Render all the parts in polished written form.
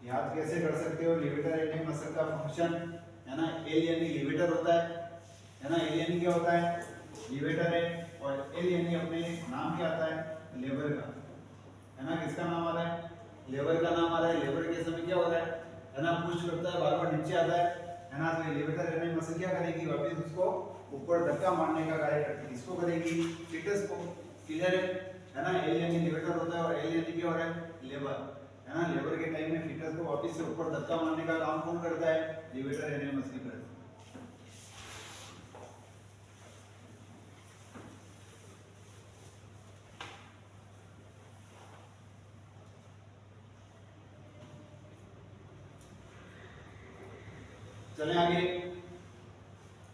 याद कैसे कर सकते हो? लिवेटर एंडिंग मसल का फंक्शन है ना, एल यानी लिवेटर होता है ना, एल यानी क्या होता है? लिवेटर है, और एल यानी अपने नाम क्या आता है? लेबर का, है ना। किसका नाम आ रहा है? लेबर का नाम आ रहा है। लेबर के समय क्या हो रहा है ना, पुश करता है, बार बार नीचे आता है ना। तो ये लिवेटर एंडिंग मसल क्या करेगी? वापस उसको ऊपर धक्का मारने का कार्य करती है। इसको करेगी? फिटस को। क्लियर है ना। एल यानी लिवेटर होता है और एल यानी क्या हो रहा है? लेबर, है ना। लेबर के टाइम में फिटस को वापस से ऊपर धक्का मारने का काम कौन करता है? लिवेटर एंडिंग मसल करता है। चले आगे,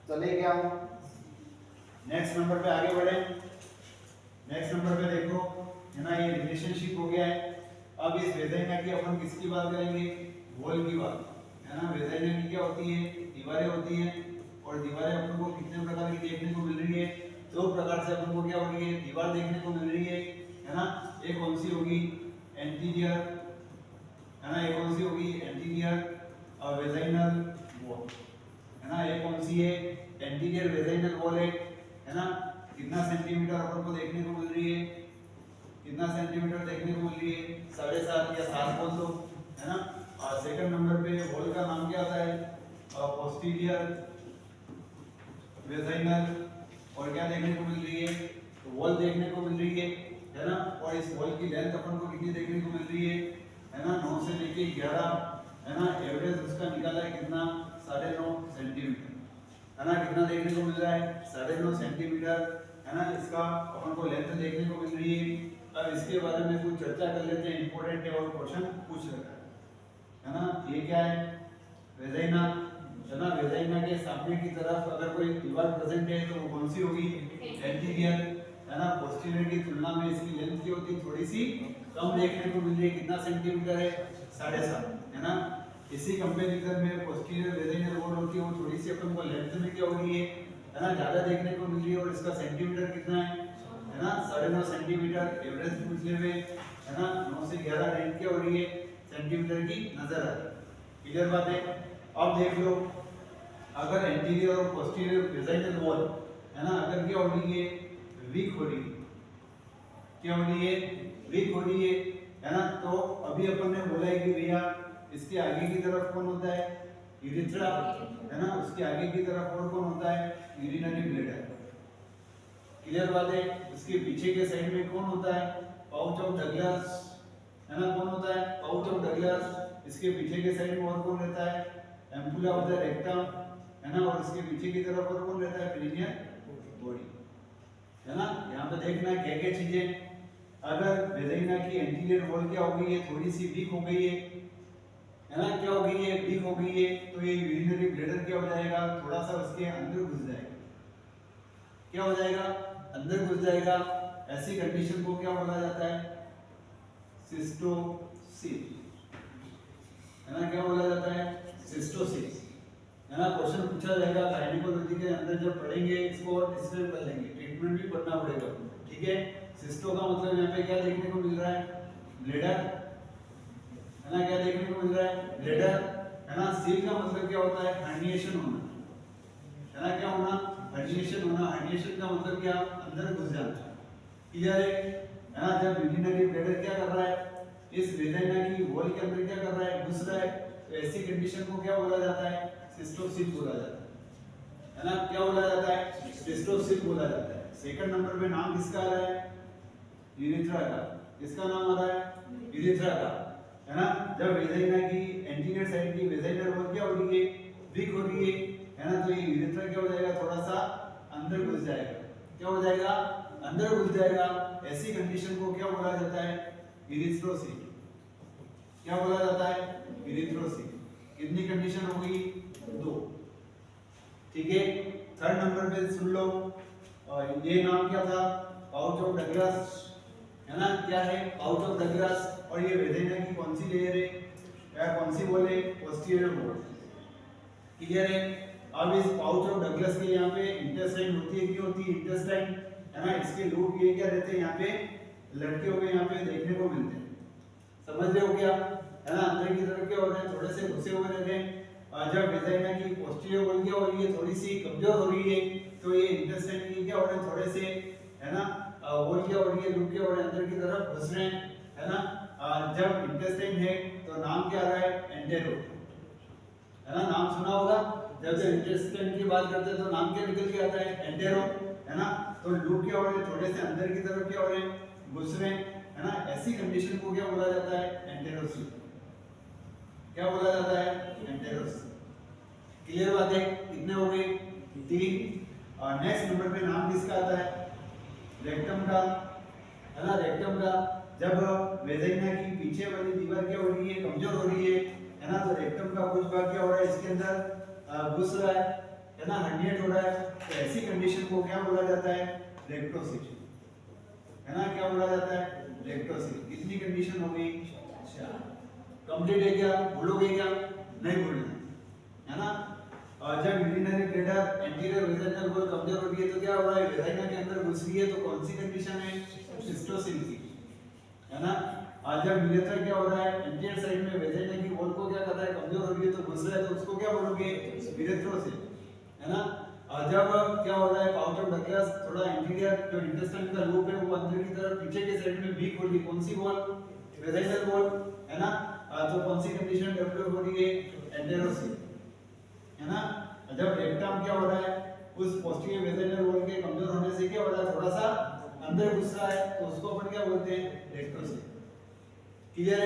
चले क्या नेक्स्ट नंबर पे आगे बढ़े। नेक्स्ट नंबर पे देखो, है ना, ये रिलेशनशिप हो गया है। अब इस वेजाइना की अपन किसकी बात करेंगे? वॉल की बात, है ना। वेजाइना की क्या होती है? दीवारें होती हैं, और दीवारें अपन को कितने प्रकार की देखने को मिल रही है? दो प्रकार से अपन को क्या हो रही है? दीवार देखने को मिल रही है ना। एक कौन सी होगी? एंटीरियर, है ना। एक कौन सी होगी? एंटीरियर वेजाइनल वॉल, है ना। एक कौन सी है? एंटीरियर वेजाइनल वॉल है ना। कितना सेंटीमीटर अपन को देखने को मिल रही है? कितना सेंटीमीटर देखने को मिल रही है? 7.5 या 7 बोल दो, है ना। और सेकंड नंबर पे वॉल का नाम क्या आता है? Posterior vaginal. और क्या देखने को मिल रही है? तो वॉल देखने को मिल रही है ना। और इस वॉल की लेंथ अपन को कितनी देखने को मिल रही है ना? 9 से लेके 11, है ना। एवरेज उसका निकाला है कितना? 9.5 सेंटीमीटर, है ना। कितना देखने को मिल रहा है? 9.5 सेंटीमीटर, है ना। इसका अपन को लेंथ देखने को मिल रही है। अब इसके बारे में कुछ चर्चा कर लेते हैं, इंपॉर्टेंट है और क्वेश्चन पूछ रखा है ना। ये क्या है? वेजाइना, है ना। वेजाइना के सामने की तरफ अगर कोई दीवार प्रेजेंट है तो वो कौन सी होगी? एंटीरियर, है ना। पोस्टीरियर की तुलना में इसकी लेंथ की होती है थोड़ी सी कम देखने को मिल रही है। कितना सेंटीमीटर है? 7.5, है ना। इसी कंपैरिजन में पोस्टीरियर वेजाइनल वॉल होती है, वो थोड़ी सी अपन को लेंथ में क्या हो रही है ना, ज्यादा देखने को मिल रही है। और इसका सेंटीमीटर कितना है ना? 9.5 सेंटीमीटर एवरेज पूछने में, है ना। 9 से 11 रेंज क्या हो रही है? सेंटीमीटर की नजर आ रही है। क्लियर बात है। अब देख लो, अगर एंटीरियर और पोस्टीरियर वेजाइनल वॉल, है ना, अगर क्या हो रही है? वीक हो रही है। क्या हो रही है? वीक हो रही है ना। तो अभी अपन ने बोला है कि भैया इसके आगे की तरफ कौन होता है? यूरिथ्रा, है ना। उसके आगे की तरफ और कौन होता है? Urinary bladder. क्लियर बात है। उसके पीछे के साइड में कौन होता है? पाउच ऑफ डगलस, है ना। कौन होता है? Pouch of Douglas. इसके पीछे के साइड में और कौन रहता है? एम्पुला ऑफ द रेक्टम, है ना। और इसके पीछे की तरफ और कौन रहता है? पेरिनियल बॉडी, है ना। यहाँ पे देखना क्या क्या चीजें। अगर वेजाइना की एंटीरियर वॉल क्या हो गई है? थोड़ी सी वीक हो गई है ना। क्या हो गई है? वीक हो गई है। तो ये यूरिनरी ब्लैडर क्या हो जाएगा? थोड़ा सा उसके अंदर घुस जाएगा। क्या हो जाएगा? अंदर घुस जाएगा। ऐसी कंडीशन को क्या बोला जाता है? सिस्टोसिस, है ना। क्या बोला जाता है? सिस्टोसिस, है ना। क्वेश्चन पूछा जाएगा गायनेकोलॉजी के अंदर, जब पढ़ेंगे इसको और डिस्क्राइब कर लेंगे, ट्रीटमेंट भी पढ़ना पड़ेगा, ठीक है। सिस्टो का मतलब यहाँ पे क्या देखने को मिल रहा है? ब्लैडर, है ना। क्या देखने को मिल रहा है? ब्लैडर, है ना। सील का मतलब क्या होता है? हर्निएशन होना, है ना। क्या होना? हर्निएशन होना। हर्निएशन का मतलब क्या? अंदर घुस जाना। क्लियर है ना। जब यूरिनरी ब्लैडर क्या कर रहा है? इस वेजाइना की वॉल के अंदर क्या कर रहा है? घुस रहा है। तो ऐसी कंडीशन को क्या बोला जाता है? सिस्टोसिस बोला जाता है ना। क्या बोला जाता है? सिस्टोसिस बोला जाता है। सेकंड नंबर पे नाम किसका आ रहा है? यूरिथ्रा का। किसका नाम आ रहा है? यूरिथ्रा का, है ना। जब वेजाइना की एंटीरियर साइड की वेजाइनल वॉल क्या हो रही है? वीक हो रही है ना। तो ये यूरिथ्रा क्या हो जाएगा? थोड़ा सा अंदर घुस जाएगा। क्या हो जाएगा? अंदर घुस जाएगा। ऐसी कंडीशन को क्या बोला जाता है? यूरिथ्रोसिस। क्या बोला जाता है? यूरिथ्रोसिस। कितनी कंडीशन हो गई? 2, ठीक है। थर्ड नंबर पे सुन लो, और ये नाम क्या था? पाउच ऑफ डगलस, है ना। क्या है? Pouch of Douglas. और ये वेजाइना की कौन सी लेयर है? या कौन सी वॉल है? Posterior wall. क्लियर है। अब इस पाउच ऑफ डगलस के यहाँ पे इंटेस्टाइन होती है, क्या होती है? इंटेस्टाइन, है ना। इसके लूप ये क्या रहते हैं? यहाँ पे लटके हुए यहाँ पे देखने को मिलते हैं। समझ रहे हो क्या? है ना, अंदर की तरफ क्या हो रहे हैं, थोड़े से घुसे हुए रहते हैं। जब वेजाइना की पोस्टीरियर वॉल क्या हो रही है, थोड़ी सी कमजोर हो रही है, तो ये इंटेस्टाइन की क्या हो रहे हैं, थोड़े से, है ना, वॉल क्या हो रही है, लूप क्या हो रहे हैं, अंदर की तरफ घुस रहे हैं, है ना। जब इंटेस्टाइन है तो नाम क्या आ रहा है, एंटेरो, है ना, नाम सुना होगा। जब से इंटेस्टाइन की बात करते हैं तो नाम क्या निकल के आता है, एंटेरो, है ना। तो लूप क्या हो रहे हैं, थोड़े से अंदर की तरफ क्या हो रहे हैं, घुस रहे हैं, है ना। ऐसी कंडीशन को क्या बोला जाता है, एंटेरोसिल। क्या बोला जाता है, एंटेरोसिल। क्लियर बात है, कितने हो गए, 3। और नेक्स्ट नंबर पे नाम किसका आता है, रेक्टम का, है ना, रेक्टम का। जब वेजाइना की पीछे वाली दीवार क्या हो रही है, कमजोर हो रही है ना, तो रेक्टम का कुछ भाग क्या हो रहा है, इसके अंदर घुस रहा है ना, हर्निएट हो रहा है। तो ऐसी कंडीशन को क्या बोला जाता है, रेक्टोसिल, है ना। क्या बोला जाता है, रेक्टोसिल। कितनी कंडीशन हो गई, 4। कंप्लीट है क्या, भूलोगे क्या, नहीं भूलना, है ना। और जब urinary bladder anterior vaginal wall कमजोर हो रही है तो क्या हो रहा है, वेजाइना के अंदर घुस रही है, तो कौन सी कंडीशन है, सिस्टोसिल की, है ना। और जब यूरेथ्रा क्या हो रहा है, एंटीरियर साइड में वेजाइना की वॉल को क्या कर रहा है, कमजोर हो रही है, तो घुस रहा है, तो उसको क्या बोलोगे, यूरेथ्रोसिल, है ना। और जब क्या हो रहा है, पाउच ऑफ डगलस थोड़ा एंटीरियर जो इंटेस्टाइन का लूप है वो अंदर की तरफ पीछे के साइड में वीक हो रही है, कौन सी वॉल, वेजाइनल वॉल, है ना। तो कौन सी कंडीशन डेवलप हो रही है, एंटेरोसिल, है ना। जब रेक्टम क्या हो रहा है, उस पोस्टीरियर वेजाइनल वॉल के कमजोर होने से क्या हो रहा है, थोड़ा सा अंदर घुस रहा है, तो उसको अपन क्या बोलते हैं, रेक्टोसिल। क्लियर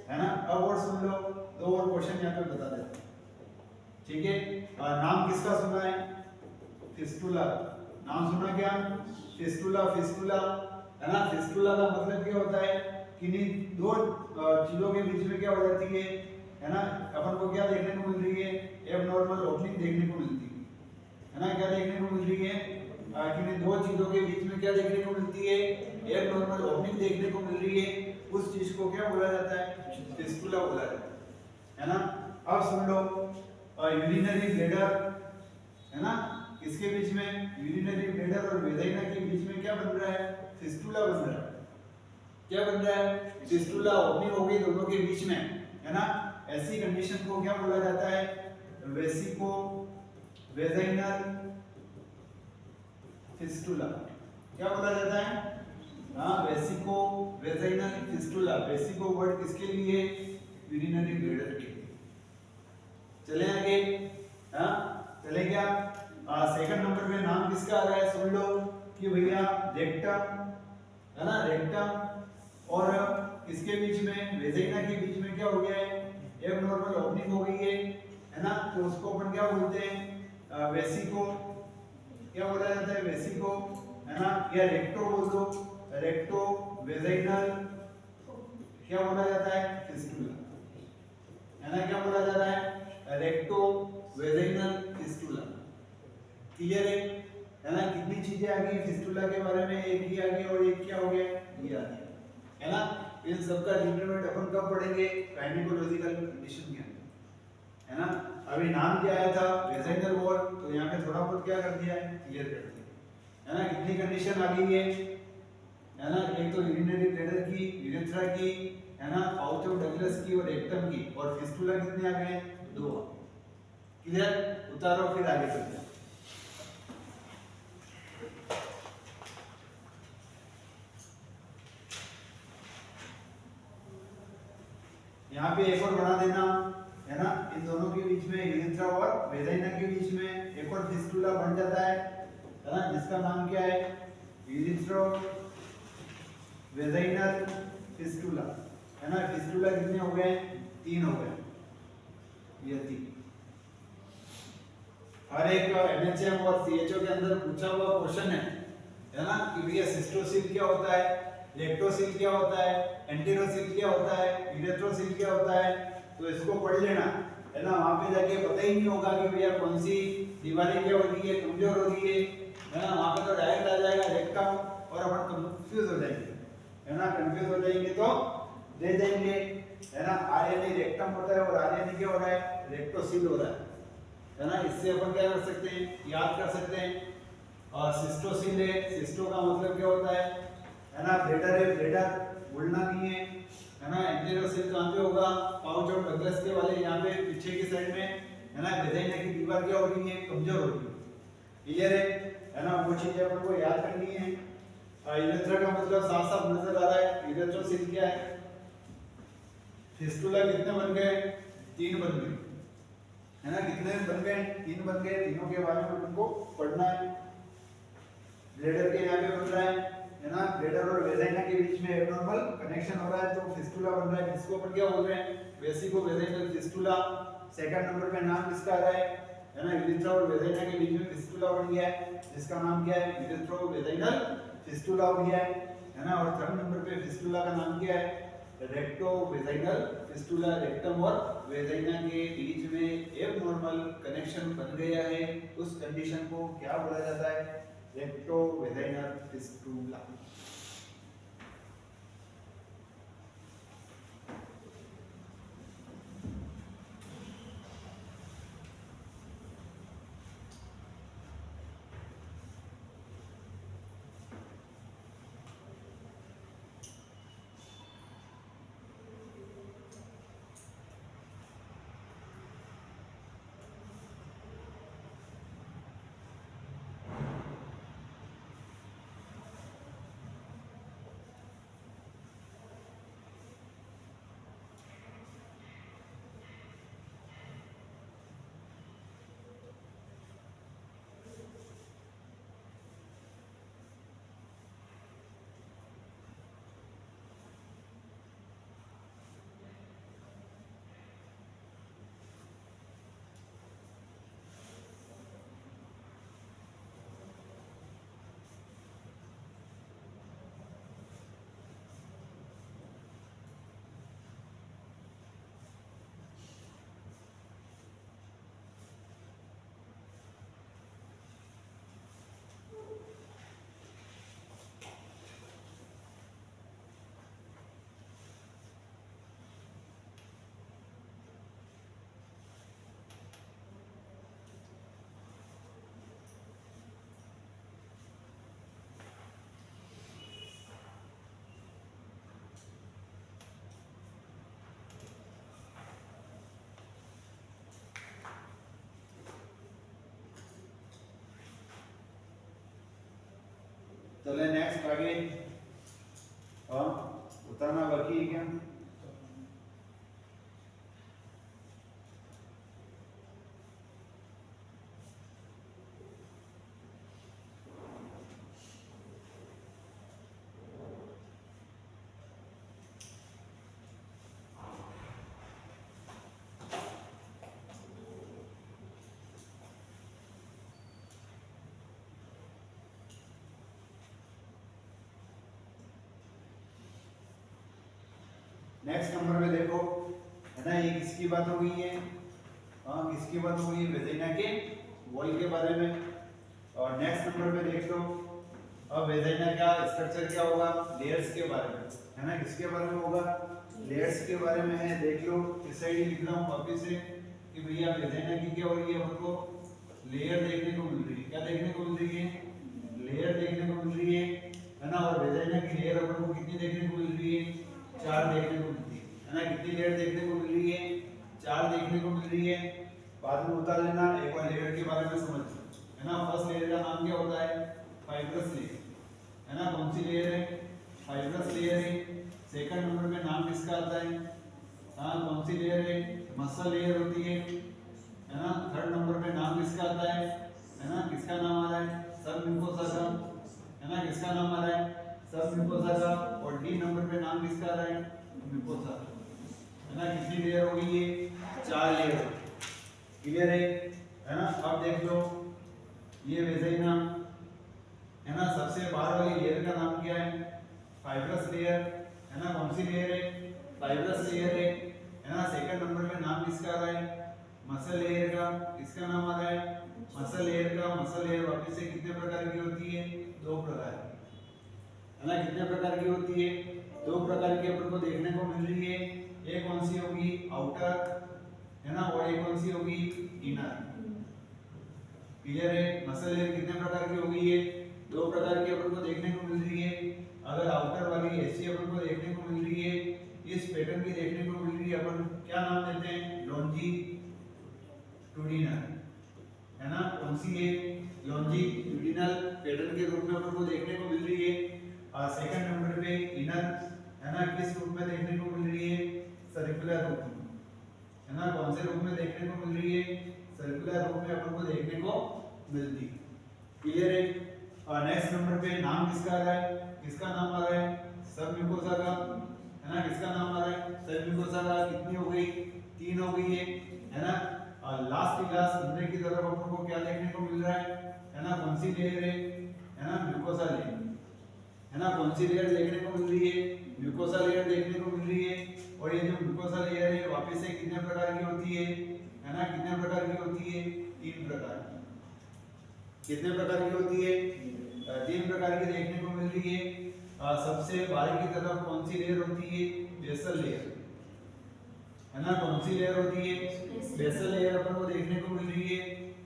है ना। अब और सुन लो, 2 और क्वेश्चन यहाँ पे बता देते हैं, ठीक है। नाम किसका सुना है, फिस्टुला। नाम सुना क्या, फिस्टुला, फिस्टुला, है ना। फिस्टुला का मतलब क्या होता है, किन्हीं 2 चीजों के बीच में क्या हो जाती है ना, अपन को क्या देखने को मिल रही है, एबनॉर्मल ओपनिंग देखने को मिलती है ना। क्या देखने को मिल रही है, किन्हीं 2 चीजों के बीच में क्या देखने को मिलती है, एबनॉर्मल ओपनिंग देखने को मिल रही है, उस चीज को क्या बोला जाता है, फिस्टुला बोला जाता है ना। अब सुन लो, यूरिनरी ब्लैडर, है ना, इसके बीच में, यूरिनरी ब्लैडर और वेजाइना के बीच में क्या बन रहा है, फिस्टुला बन रहा है। क्या बन रहा है, फिस्टुला, ओपनिंग हो गई दोनों के बीच में, है ना। ऐसी कंडीशन को क्या बोला जाता है, वेसिको वेजाइनल फिस्टुला। क्या बोला जाता है, हाँ, vesico vaginal fistula. Vesico word किसके लिए, यूरिनरी ब्लैडर के लिए। चले आगे, हाँ, चले क्या। सेकंड नंबर पे नाम किसका आ रहा है, सुन लो कि भैया रेक्टम, है ना, रेक्टम और किसके बीच में, वेजाइना के बीच में क्या हो गया है, एबनॉर्मल ओपनिंग हो गई है ना। तो उसको अपन क्या बोलते हैं, वेसिको। क्या बोला जाता है, वेसिको, है ना, या रेक्टो बोल दो, रेक्टो वेजाइनल। क्या बोला जाता है, फिस्टुला, है ना। क्या बोला जाता है, रेक्टो वेजाइनल फिस्टुला। क्लियर है ना। कितनी चीजें आ गई फिस्टुला के बारे में, एक ही आ गई और एक क्या हो गया, ये आ गया, है ना। इन सबका डिटरमिनेंट अपन कब पढ़ेंगे, गायनेकोलॉजिकल कंडीशन के अंदर, है ना। अभी नाम क्या आया था, वेजाइनल वॉल, तो यहाँ पे थोड़ा बहुत क्या कर दिया है, क्लियर कर दिया, है ना। कितनी कंडीशन आ गई है ना। एक तो यूरिनरी ब्लैडर की, यूरेथ्रा की, है ना, पाउच ऑफ डगलस की और रेक्टम की, और फिस्टुला कितने आ गए, 2। क्लियर, उतारो फिर आगे चलते हैं। यहाँ पे एक और बना देना, है ना। इन दोनों के बीच में, यूरेथ्रा और वेजाइना के बीच में एक और फिस्टुला बन जाता है ना, जिसका नाम क्या है, यूरेथ्रो वेजाइनल फिस्टुला, है ना। फिस्टुला कितने हो गए, 3 हो गए, ये 3। हर एक एनएचएम और सीएचओ के अंदर पूछा हुआ क्वेश्चन है ना, कि भैया सिस्टोसिल क्या होता है, रेक्टोसिल क्या होता है, एंटेरोसिल क्या होता है, यूरेथ्रोसिल क्या होता है। तो इसको पढ़ लेना, है ना। वहां पे जाके पता ही नहीं होगा कि भैया कौन सी दीवारें क्या हो रही है, कमजोर हो रही है ना। वहां पे तो डायरेक्ट आ जाएगा रेक्टम, और अपन कंफ्यूज हो जाएंगे, है ना। कंफ्यूज हो जाएंगे तो दे देंगे, है ना। आरएनए रेक्टम होता है और आरएनए क्या हो रहा है, रेक्टोसिल हो रहा है ना। इससे अपन क्या कर सकते हैं, याद कर सकते हैं। और सिस्टोसिल है, सिस्टो का मतलब क्या होता है ना, ब्लैडर है, ब्लैडर, भूलना नहीं है है ना। एंटीरियर सेल कहां पे होगा, पाउच और डगलस के वाले यहाँ पे पीछे की साइड में, है ना। वेजाइना की दीवार क्या हो रही है, कमजोर हो रही है, क्लियर है ना। वो चीजें अपन को याद करनी है। यूरेथ्रा का मतलब साफ साफ नजर आ रहा है। यूरेथ्रोसिल क्या है, फिस्टुला कितने बन गए, 3 बन गए, है ना। कितने बन गए, 3 बन गए। तीनों के बारे में तुमको पढ़ना है। ब्लैडर के यहाँ पे बन रहा है ना। ब्लैडर और वेजाइना के बीच में एबनॉर्मल कनेक्शन हो रहा है तो फिस्टुला बन रहा है। किसको अपन क्या बोल रहे हैं, vesico vaginal fistula. Second number पे नाम किसका आ रहा है ना, यूरेथ्रा और वेजाइना के बीच में फिस्टुला बन गया है, जिसका नाम क्या है, यूरेथ्रो वेजाइनल फिस्टुला हो गया है ना। और थर्ड नंबर पे फिस्टुला का नाम क्या है, रेक्टो वेजाइनल फिस्टुला। रेक्टम और वेजाइना के बीच में एबनॉर्मल कनेक्शन बन गया है, उस कंडीशन को क्या बोला जाता है, रेक्टो वेजाइनल फिस्टुला। चले नेक्स्ट आगे। हाँ उतारना बाकी है क्या, नेक्स्ट नंबर में देखो, है ना। ये किसकी बात हो गई है, हाँ किसकी बात हो गई है, वेजाइना के वॉल के बारे में। और नेक्स्ट नंबर पे देख लो, अब वेजाइना का स्ट्रक्चर क्या होगा, लेयर्स के बारे में, है ना। किसके बारे में होगा, लेयर्स के बारे में है। देख लो इस साइड ही लिख रहा हूँ वापिस से कि भैया वेजाइना की क्या हो रही है, हमको लेयर देखने को मिल रही है। क्या देखने को मिल रही है, लेयर देखने को मिल रही है ना। और वेजाइना की लेयर अपन को कितनी देखने को मिल रही है, 4 देखने को मिलती है ना। कितनी लेयर देखने को मिल रही है, 4 देखने को मिल रही है। बाद में उतार लेना, एक बार लेयर के बारे में समझ लो, है ना। फर्स्ट लेयर का नाम क्या होता है, फाइब्रस लेयर, है ना। कौन सी लेयर है, फाइब्रस लेयर है। सेकंड नंबर पे नाम किसका आता है, हाँ कौन सी लेयर है, मसल लेयर होती है ना। थर्ड नंबर पे नाम किसका आता है ना, किसका नाम आ रहा है, सब म्यूकोसा का, है ना। किसका नाम आ रहा है, सब म्यूकोसा का। और डी नंबर पे नाम किसका आ रहा है, म्यूकोसा, है ना। कितनी लेयर हो गई है, 4 लेयर, क्लियर है ना। अब देख लो ये वेजाइना, है ना। सबसे बाहर वाली लेयर का नाम क्या है, फाइब्रस लेयर, है ना। कौन सी लेयर है, फाइब्रस लेयर है ना। सेकंड नंबर पे नाम किसका आ रहा है, मसल लेयर का। किसका नाम आ रहा है, मसल लेयर का। मसल लेयर वापिस से कितने प्रकार की होती है, 2 प्रकार की, है ना। कितने प्रकार की होती है, 2 प्रकार की अपन को देखने को मिल रही है। एक कौन सी होगी, आउटर, है ना। और एक कौन सी होगी, इनर, क्लियर है। मसल लेयर कितने प्रकार की हो गई है, 2 प्रकार की अपन को देखने को मिल रही है। अगर आउटर वाली ऐसी अपन को देखने को मिल रही है, इस पैटर्न की देखने को मिल रही है, अपन क्या नाम देते हैं, लॉन्जिट्यूडिनल, है ना। कौन सी है, लॉन्जिट्यूडिनल पैटर्न के रूप में अपन को देखने को मिल रही है। और सेकंड नंबर पे इनर, है ना, किस रूप में देखने को मिल रही है, सर्कुलर रूप में, है ना। कौन से रूप में देखने को मिल रही है, सर्कुलर रूप में अपन को देखने को मिलती है। क्लियर है। और नेक्स्ट नंबर पे नाम किसका आ रहा है, किसका नाम आ रहा है, सब म्यूकोसा का, है ना। किसका नाम आ रहा है, सब म्यूकोसा का। कितनी हो गई, 3 हो गई है ना। और लास्ट क्लास अंदर की तरफ अपन को क्या देखने को मिल रहा है ना, कौन सी लेयर है ना, म्यूकोसा लेयर, है ना। कौन सी लेयर देखने को मिल रही है, म्यूकोसा लेयर देखने को मिल रही है। और ये जो म्यूकोसा लेयर है वापस से कितने प्रकार की होती है ना, कितने प्रकार की होती है, 3 प्रकार की। कितने प्रकार की होती है, 3 प्रकार की देखने को मिल रही है। सबसे बाहर की तरफ कौन सी लेयर होती है, बेसल लेयर, है ना। कौन सी लेयर होती है, बेसल लेयर अपन को देखने को मिल रही है।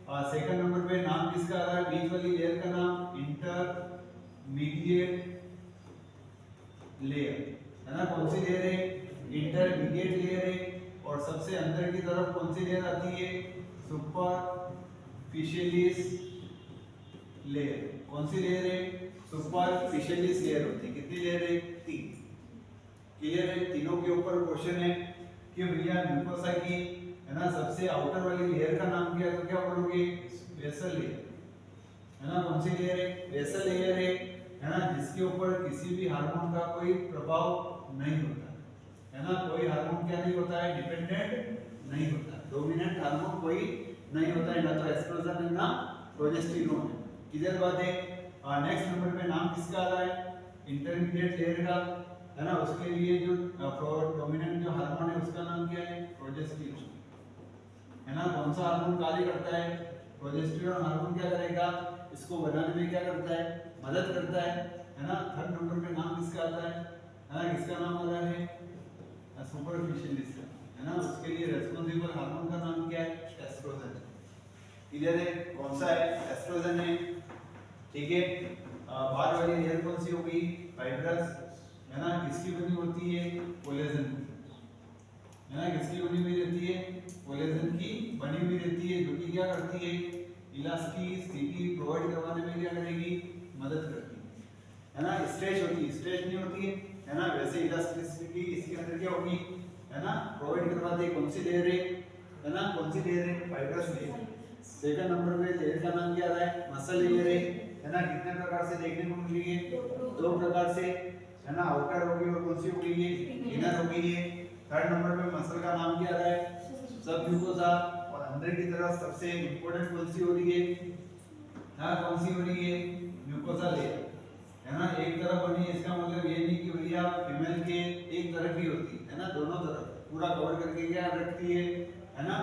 सेकंड नंबर पे नाम किसका आ रहा है, बीच वाली लेयर का नाम इंटरमीडिएट लेयर, है ना। कौन सी लेयर है, इंटरमीडिएट लेयर है। और सबसे अंदर की तरफ कौन सी लेयर आती है, सुपरफिशियलिस लेयर। कौन सी लेयर है, सुपरफिशियलिस लेयर होती है। कितनी लेयर है, 3। क्लियर है। तीनों के ऊपर क्वेश्चन है कि भैया म्यूकोसा की, है ना, सबसे आउटर वाली लेयर का नाम क्या है, तो क्या बोलोगे, बेसल लेयर, है ना। कौन सी लेयर है, बेसल लेयर है ना, जिसके ऊपर किसी भी हार्मोन का कोई प्रभाव नहीं होता, है ना। कोई हार्मोन क्या नहीं होता है, डिपेंडेंट नहीं होता, डोमिनेंट हार्मोन कोई नहीं होता है, ना तो एस्ट्रोजन है ना प्रोजेस्टेरोन है। क्लियर बात है। नेक्स्ट नंबर पे नाम किसका आ रहा है, इंटरमीडिएट लेयर का, है ना। उसके लिए जो डोमिनेंट जो हार्मोन है उसका नाम क्या है, प्रोजेस्टेरोन, है ना। कौन सा हार्मोन कार्य करता है, प्रोजेस्टेरोन हार्मोन क्या करेगा, इसको बनाने में क्या करता है, मदद करता है ना। थर्ड नंबर पे नाम किसका आता है ना, किसका नाम आ रहा है, सुपरफिशियलिस, है ना। उसके लिए रेस्पॉन्सिबल हार्मोन का नाम क्या है, एस्ट्रोजन। क्लियर है। कौन सा है, एस्ट्रोजन है। ठीक है। बाहर वाली लेयर कौन सी हो गई, फाइब्रस, है ना। किसकी बनी होती है, कोलेजन की, है ना। किसकी बनी हुई रहती है, कोलेजन की बनी हुई रहती है, जो कि क्या करती है, इलास्टिसिटी प्रोवाइड करवाने में क्या करेगी, मदद करती है ना। स्ट्रेच होती है, स्ट्रेच नहीं होती है ना। वैसे इलास्टिसिटी इसके अंदर क्या होगी, है ना, प्रोवाइड करवाती है। कौन सी लेयर है ना, कौन सी लेयर है, फाइब्रस लेयर। सेकंड नंबर पे लेयर का नाम क्या आ रहा है, मसल लेयर है ना। कितने प्रकार से देखने को मिल रही है, 2 प्रकार से, है ना। आउटर होगी और कौन सी हो गई है, इनर हो गई है। थर्ड नंबर पे मसल का नाम क्या आ रहा है, सब म्यूकोसा। और अंदर की तरफ सबसे इंपॉर्टेंट कौन सी हो रही है, हाँ कौन सी हो रही है, म्यूकोसा लेयर, है ना। एक तरफ बनी है, इसका मतलब ये नहीं कि भैया फीमेल के एक तरफ ही होती है ना, दोनों तरफ पूरा कवर करके क्या रखती है ना,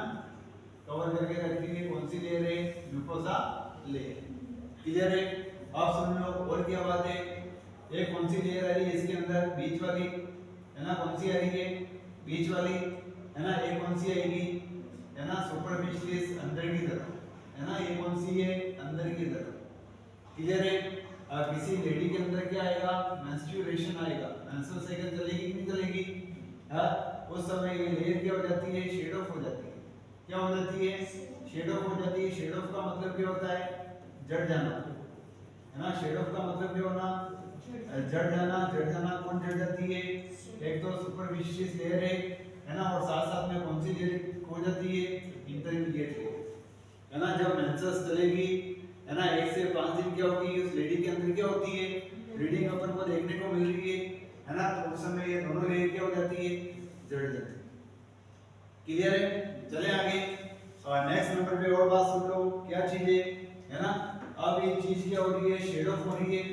कवर करके रखती है। कौन सी लेयर है, म्यूकोसा लेयर। क्लियर है। अब सुन लो और क्या बात है, एक कौन सी लेयर आ रही है इसके अंदर, बीच वाली, है ना। कौन सी आ रही है, बीच वाली, है ना। एक कौन सी आएगी, है ना, सुपरफिशियलिस अंदर की तरफ, है ना। ये कौन सी है, अंदर की तरफ। क्लियर है। किसी लेडी के अंदर क्या आएगा, मेंस्ट्रुएशन आएगा, मेंस्ट्रुअल साइकिल चलेगी कि नहीं चलेगी, हाँ। उस समय ये लेयर क्या हो जाती है, शेड ऑफ हो जाती है। क्या हो जाती है, शेड ऑफ हो जाती है। शेड ऑफ का मतलब क्या होता है, जड़ जाना, है ना। शेड ऑफ का मतलब क्या होना, जड़ जाना। जड़ जाना कौन जड़ जाती है, एक तो सुपरफिशियलिस लेयर है ना, और साथ साथ में कौन सी लेयर हो जाती है, इंटरमीडिएट लेयर, है ना। जब मेंसेस चलेगी, है ना, 1 से 5 दिन क्या होगी, उस लेडी के अंदर क्या होती है, ब्लीडिंग अपन को देखने को मिल रही है ना। तो उस समय ये दोनों लेयर क्या हो जाती है, जड़ जाती है। क्लियर है। चले आगे। और नेक्स्ट नंबर पे और बात सुन लो, क्या चीज है ना। अब ये चीज क्या हो रही है, शेड ऑफ हो रही है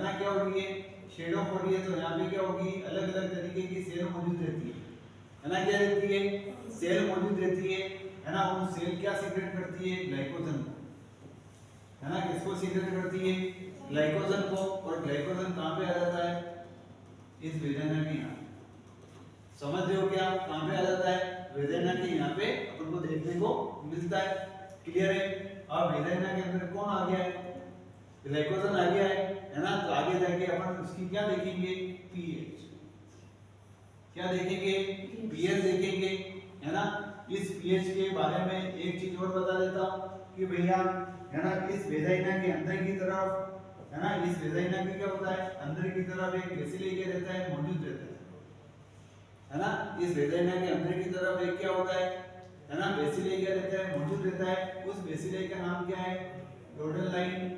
ना। क्या हो रही है, शेड ऑफ हो रही है। तो यहाँ पे क्या होगी, अलग अलग तरीके की सेल मौजूद रहती है ना। क्या रहती है, सेल मौजूद रहती है ना। उन सेल क्या सीक्रेट करती है, ग्लाइकोजन, है ना। किसको सीक्रेट करती है, ग्लाइकोजन को। और ग्लाइकोजन कहाँ पे आ जाता है, इस वेजाइना के यहाँ। समझ रहे हो क्या, कहाँ पे आ जाता है, वेजाइना के यहाँ पे अपन को देखने को मिलता है। क्लियर है। अब वेजाइना के अंदर कौन आ गया है, ग्लाइकोजन आ गया है ना। तो आगे जाके अपन उसकी क्या देखेंगे, पीएच, क्या देखेंगे? पीएच देखेंगे, है ना। इस पीएच के बारे में एक चीज और बता देता हूँ कि भैया, है ना, इस वेजाइना के अंदर की तरफ, है ना, इस वेजाइना की क्या होता है, अंदर की तरफ एक बेसिलिका रहता है, मौजूद रहता है ना। इस वेजाइना के अंदर की तरफ एक क्या होता है ना, बेसिलिका रहता है, मौजूद रहता है। उस बेसिलिका का नाम क्या है? डोर्सल लाइन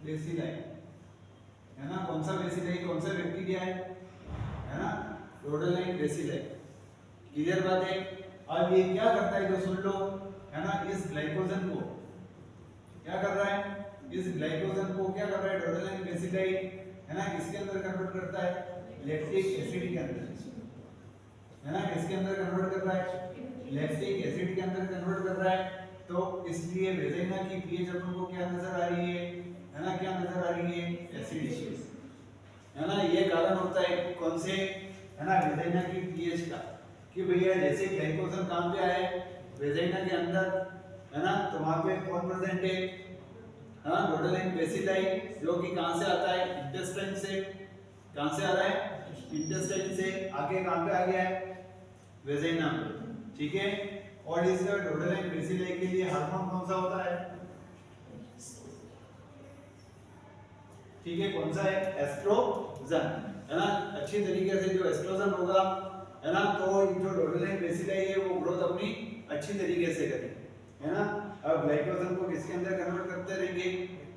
बेसिलाई, है ना। कौन सा बेसिलाई, कौन सा बैक्टीरिया है ना, डोर्सल लाइन बेसिलाई। क्लियर बात है। अब ये क्या करता है, जो सुन लो, है ना, इस ग्लाइकोजन को क्या कर रहा है, इस ग्लाइकोजन को क्या कर रहा है, डोर्सल लाइन बेसिलाई, है ना, किसके अंदर कन्वर्ट करता है? लैक्टिक एसिड के अंदर, है ना। किसके अंदर कन्वर्ट कर रहा है? लैक्टिक एसिड के अंदर कन्वर्ट कर रहा है। तो इसलिए वेजाइना की पीएच अपन को क्या नजर आ रही है ना, क्या नजर आ रही है? एसिडिक, है ना। ये कारण होता है कौन से, है ना, वेजाइना की पीएच का, कि भैया जैसे ग्लाइकोजन कहां पे आए? वेजाइना के अंदर, है ना। तो वहां पे कौन प्रेजेंट है? हाँ, डोर्सल लाइन बेसिलाई, जो कि कहां से आता है? इंटेस्टाइन से। कहां से आ रहा है? इंटेस्टाइन से आगे कहां पे आ गया है? वेजाइना पे, ठीक है। और इस डोर्सल लाइन बेसिलाई के लिए हार्मोन कौन सा होता है? ठीक है, कौन सा है? एस्ट्रोजन, है ना। अच्छी तरीके से जो एस्ट्रोजन होगा, है ना, तो जो डोर्सल लाइन बेसिलाई है वो ग्रोथ अपनी अच्छी तरीके से करेगी, है ना। अब ग्लाइकोजन को किसके अंदर कन्वर्ट करते रहेंगे,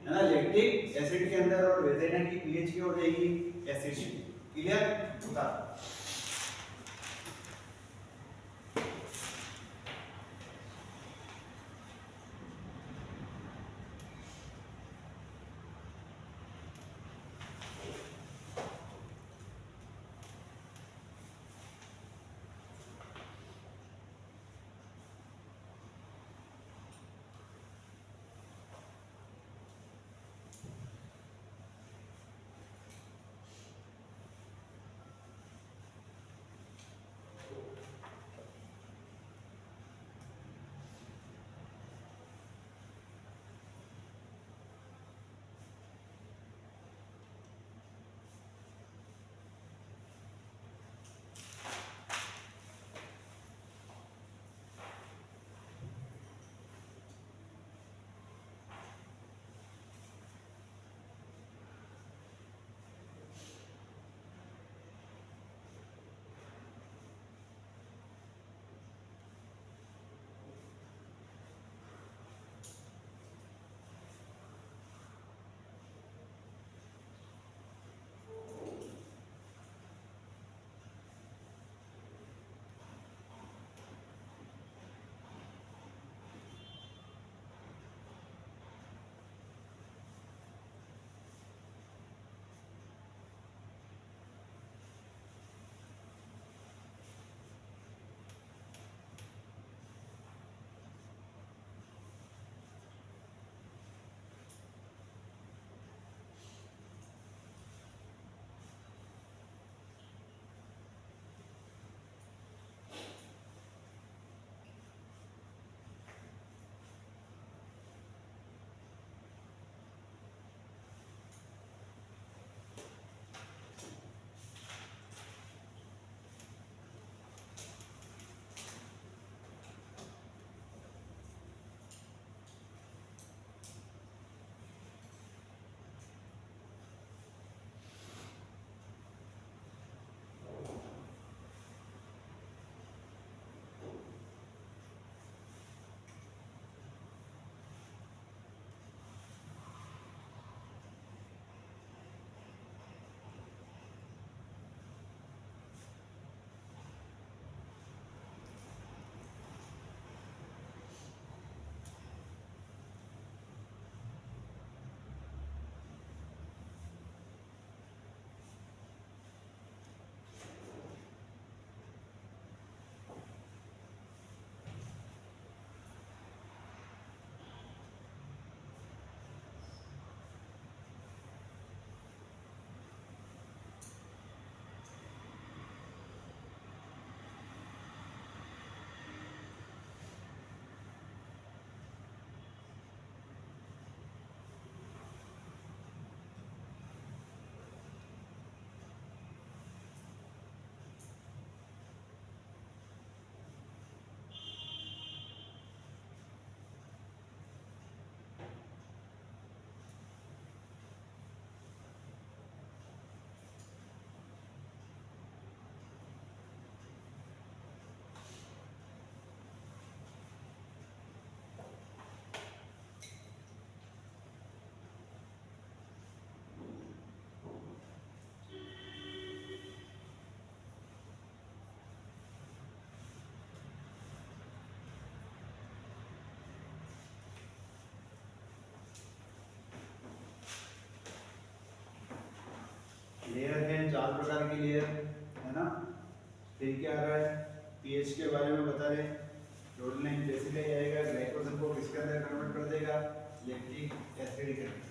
है ना, लैक्टिक एसिड के अंदर, और वेजाइना की पीएच की ओर जाएगी एसिडिक। क्लियर होता? लेयर है, 4 प्रकार की लेयर है ना। फिर क्या आ रहा है, पीएच के बारे में बता रहे, रोडलाइन बेसिकली आएगा, ग्लाइकोजन को किसके अंदर कन्वर्ट कर देगा, लैक्टिक एसिड के अंदर।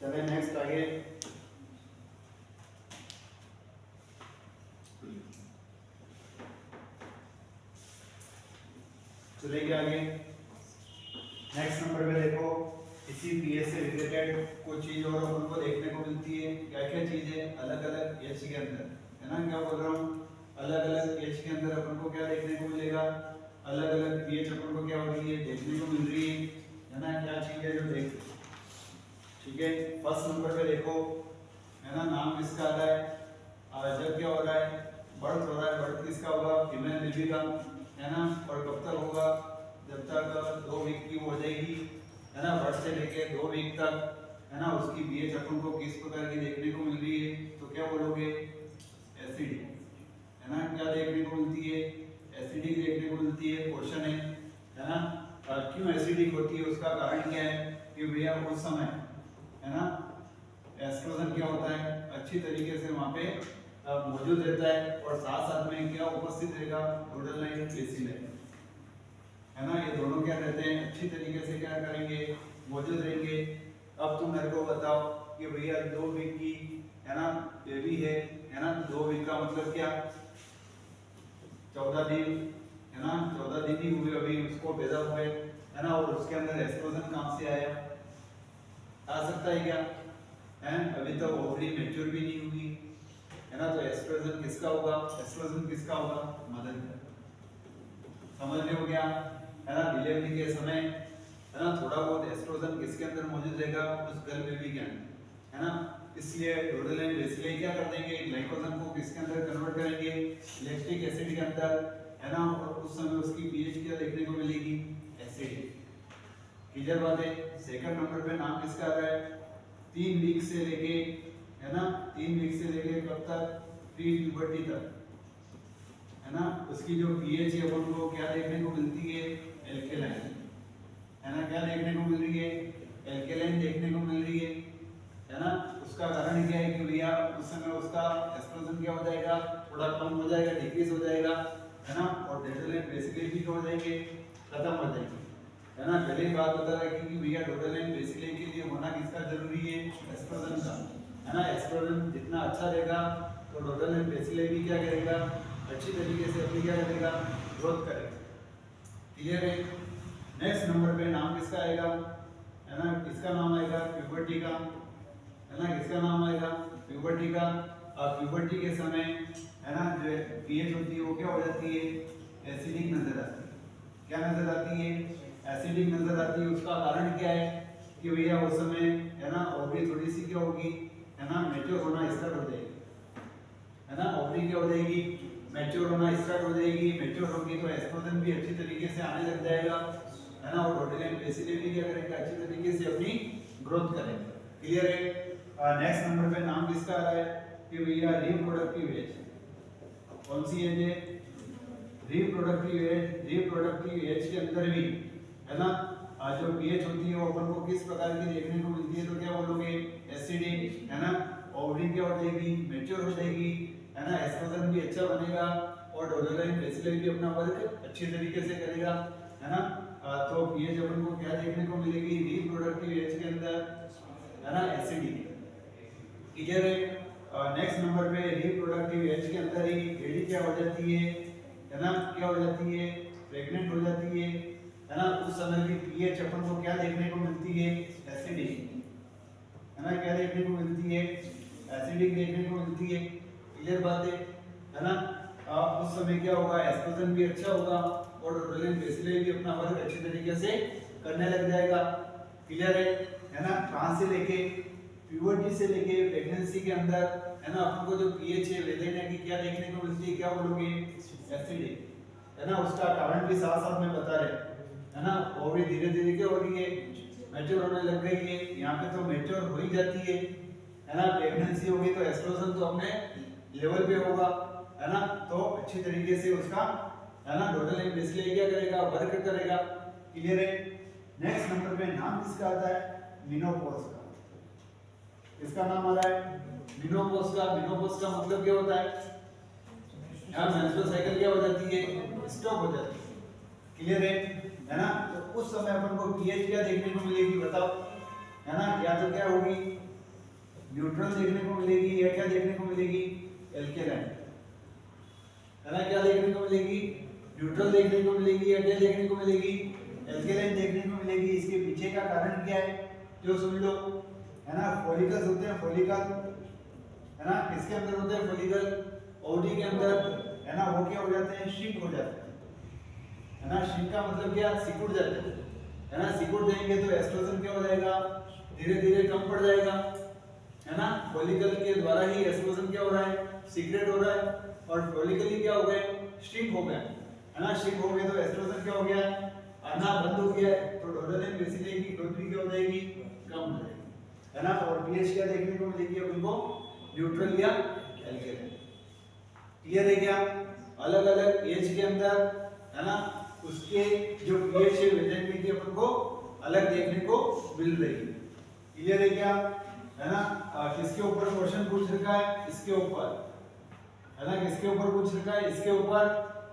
चले नेक्स्ट आगे, चलेंगे आगे। नेक्स्ट नंबर पे देखो, इसी पीएच से रिलेटेड कुछ चीज और अपन को देखने को मिलती है। क्या क्या चीज है, अलग अलग एच के अंदर, है ना, क्या बोल रहा हूँ, अलग अलग एच के अंदर अपन को क्या देखने को मिलेगा, अलग अलग पीएच अपन को क्या हो रही है, देखने को मिल रही है ना। क्या चीज है जो देख, ठीक है। फर्स्ट नंबर पे देखो, है ना, नाम किसका आ रहा है, जब क्या हो रहा है, बर्थ हो रहा है, बर्थ किसका होगा, फीमेल बेबी का, है ना। और कब तक होगा, जब तक 2 वीक की हो जाएगी, है ना, बर्थ से लेके 2 वीक तक, है ना। उसकी पीएच अपन को किस प्रकार की देखने को मिल रही है, तो क्या बोलोगे, एसिडिक, है ना। क्या देखने को मिलती है, एसिडिक देखने को मिलती है। क्वेश्चन है ना, क्यों एसिडिक होती है, उसका कारण क्या है, कि भैया उस समय, है ना, एस्ट्रोजन क्या होता है, अच्छी तरीके से वहां पे मौजूद रहता है, और साथ साथ में क्या उपस्थित रहेगा, रोडलाइन बेसिलाइन, है ना। ये दोनों क्या रहते हैं, अच्छी तरीके से क्या करेंगे, मौजूद रहेंगे। अब तुम मेरे को बताओ कि भैया 2 वीक की, है ना, बेबी है ना, 2 वीक का मतलब क्या, 14 दिन, है ना, 14 दिन ही हुए अभी उसको पैदा हुए, है ना। और उसके अंदर एस्ट्रोजन कहां से आया, आ सकता है क्या, है, अभी तो ओवरी मैच्योर भी नहीं हुई, है ना। तो एस्ट्रोजन किसका होगा, एस्ट्रोजन किसका होगा, मदर का। समझ रहे हो क्या, है ना। डिलीवरी के समय, है ना, थोड़ा बहुत एस्ट्रोजन किसके अंदर मौजूद रहेगा, उस गर्ल बेबी के अंदर, है ना। इसलिए रोडलाइन बेसिलाइन क्या कर देंगे, ग्लाइकोजन को किसके अंदर कन्वर्ट करेंगे, लैक्टिक एसिड के अंदर, है ना। और उस समय उसकी पीएच क्या देखने को मिलेगी, एसिडिक। क्लियर बात है। सेकंड नंबर पे नाम किसका आ रहा है, 3 वीक से लेके, है ना, 3 वीक से लेके कब तक, प्री प्यूबर्टी तक, है ना। उसकी जो पीएच है वो क्या देखने को मिलती है, एल्केलाइन, है ना। क्या देखने को मिल रही है, एल्केलाइन देखने को मिल रही है ना। उसका कारण क्या है कि भैया उस समय उसका एस्ट्रोजन क्या हो जाएगा, थोड़ा कम हो जाएगा, डिक्रीज हो जाएगा, है ना। और रोडलाइन बेसिलाइन भी हो जाएंगे, खत्म हो जाएंगे, है ना। पहले ही बात बता रखी कि भैया रोडलाइन बेसिलाइन के लिए होना किसका जरूरी है, एस्ट्रोजन का, है ना। एस्ट्रोजन जितना अच्छा रहेगा तो रोडलाइन बेसिलाइन भी क्या करेगा, अच्छी तरीके से अपनी क्या करेगा, ग्रोथ करेगा। क्लियर है। नेक्स्ट नंबर पे नाम किसका आएगा, है ना, किसका नाम आएगा, प्यूबर्टी का, है ना। किसका नाम आएगा, प्यूबर्टी का। और प्यूबर्टी के समय, है ना, जो पीएच होती है वो क्या हो जाती है, एसिडिक नजर आती है। क्या नजर आती है, एसिडिक नजर आती है। उसका कारण क्या है कि भैया उस समय, है ना, ओवरी थोड़ी सी क्या होगी, है ना, मैच्योर होना स्टार्ट हो जाएगी, है ना। ओवरी क्या हो जाएगी, मैच्योर होना स्टार्ट हो जाएगी। मैच्योर होगी तो एस्ट्रोजन भी अच्छी तरीके से आने लग जाएगा, है ना। और रोडलाइन बेसिलाइन भी क्या करेगा, अच्छी तरीके से अपनी ग्रोथ करेगा। क्लियर है। नेक्स्ट नंबर पे नाम किसका आ रहा है कि भैया रिप्रोडक्टिव एज। कौन सी एज है, रिप्रोडक्टिव एज। रिप्रोडक्टिव एज के अंदर भी, है ना, जो पीएच होती है वो अपन को किस प्रकार की देखने को मिलती है, तो क्या बोलोगे, एसिडिक, है ना। ओवरी क्या हो जाएगी, मैच्योर हो जाएगी, है ना। एस्ट्रोजन भी अच्छा बनेगा और रोडलाइन बेसिलाइन भी अपना वर्क अच्छी तरीके से करेगा, है ना। तो पीएच अपन को क्या देखने को मिलेगी, रिप्रोडक्टिव एज के अंदर, है ना, एसिडिक। क्लियर है। नेक्स्ट नंबर पे रिप्रोडक्टिव एज के अंदर ही लेडी क्या हो जाती है ना, क्या हो जाती है, प्रेग्नेंट हो जाती है ना। उस समय भी पीएच अपन को क्या देखने को मिलती है, एसिडिक, है ना। क्या देखने को मिलती है, एसिडिक देखने को मिलती है। क्लियर बात है ना। उस समय क्या होगा, एस्ट्रोजन भी अच्छा होगा और रोडलाइन बेसिलाइन भी अपना वर्क अच्छी तरीके से करने लग जाएगा। क्लियर है ना। कहां से लेके, प्यूबर्टी से लेके प्रेगनेंसी के अंदर, है ना, अपन को जो पीएच है वेलेना की क्या देखने को मिलती है, क्या बोलोगे, एसिडिक, है ना। उसका कारण भी साथ साथ में बता रहे, है ना। और भी धीरे धीरे क्या हो रही है, मैच्योर होने लग गई है। यहाँ पे तो मैच्योर हो ही जाती है ना। प्रेगनेंसी होगी तो एस्ट्रोजन तो अपने लेवल पे होगा, है ना। तो अच्छी तरीके से उसका, है ना, रोडलाइन बेसिलाइन क्या करेगा, वर्क करेगा। क्लियर है। नेक्स्ट नंबर पे नाम किसका आता है, मेनोपॉज का। किसका नाम आ रहा है? मेनोपॉज का। मेनोपॉज का मतलब क्या होता है? यहाँ मेंस्ट्रुअल साइकिल क्या हो जाती है? स्टॉप हो जाती है। क्लियर है ना? तो उस समय अपन को पीएच क्या देखने को मिलेगी बताओ, है ना? या तो क्या होगी, न्यूट्रल देखने को मिलेगी, या क्या देखने को मिलेगी, एल्केलाइन, है ना? क्या देखने को मिलेगी? न्यूट्रल देखने को मिलेगी, या क्या देखने को मिलेगी, एल्केलाइन देखने को मिलेगी। इसके पीछे का कारण क्या है जो सुन लो, है ना? फॉलिकल्स होते हैं, फॉलिकल, है ना? किसके अंदर होते हैं फॉलिकल? ओडी के अंदर, है ना? वो क्या हो जाते हैं? श्रिंक हो जाते हैं, है ना? श्रिंक का मतलब क्या? सिकुड़ जाते हैं, है ना? सिकुड़ जाएंगे तो एस्ट्रोजन क्या हो जाएगा? धीरे धीरे कम पड़ जाएगा, है ना? फॉलिकल के द्वारा ही एस्ट्रोजन क्या हो रहा है? सीक्रेट हो रहा है, और फॉलिकल ही क्या हो गए? श्रिंक हो गए, है ना? श्रिंक हो गए तो एस्ट्रोजन क्या हो गया? आना बंद हो गया, तो डोनालिन बेसिले की ग्रोथ भी क्या हो जाएगी? कम हो जाएगी, है ना? और पीएच क्या देखने को मिलेगी अपन को? न्यूट्रल या एल्केलाइन। क्लियर है क्या? अलग अलग एज के अंदर, है ना, उसके जो पीएच है वेजाइन में की अपन को अलग देखने को मिल रही है। क्लियर है क्या? है ना? किसके ऊपर क्वेश्चन पूछ रखा है? इसके ऊपर, है ना? किसके ऊपर पूछ रखा है? इसके ऊपर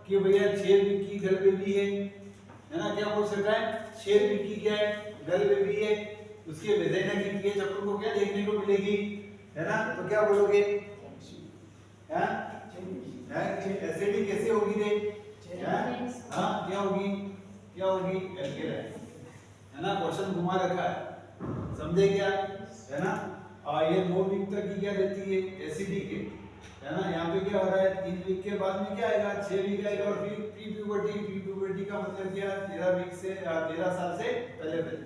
कि भैया 6 वीक की गर्ल बेबी है ना? क्या पूछ रखा है? 6 वीक की क्या है? गर्ल बेबी है, उसके वेजाइना की पीएच अपन को क्या देखने को मिलेगी, है ना? तो क्या बोलोगे? हैं? एसिडिक कैसे होगी रे? हाँ, क्या होगी? क्या होगी? एल्केलाइन, है ना? क्वेश्चन घुमा रखा है, समझे क्या? है ना? ये 2 वीक तक की क्या रहती है? एसिडिक है ना? यहाँ पे क्या हो रहा है? 3 वीक के बाद में क्या आएगा? 6 वीक आएगा, और फिर प्री प्यूबर्टी। प्री प्यूबर्टी का मतलब क्या? 13 वीक से 13 साल से पहले पहले,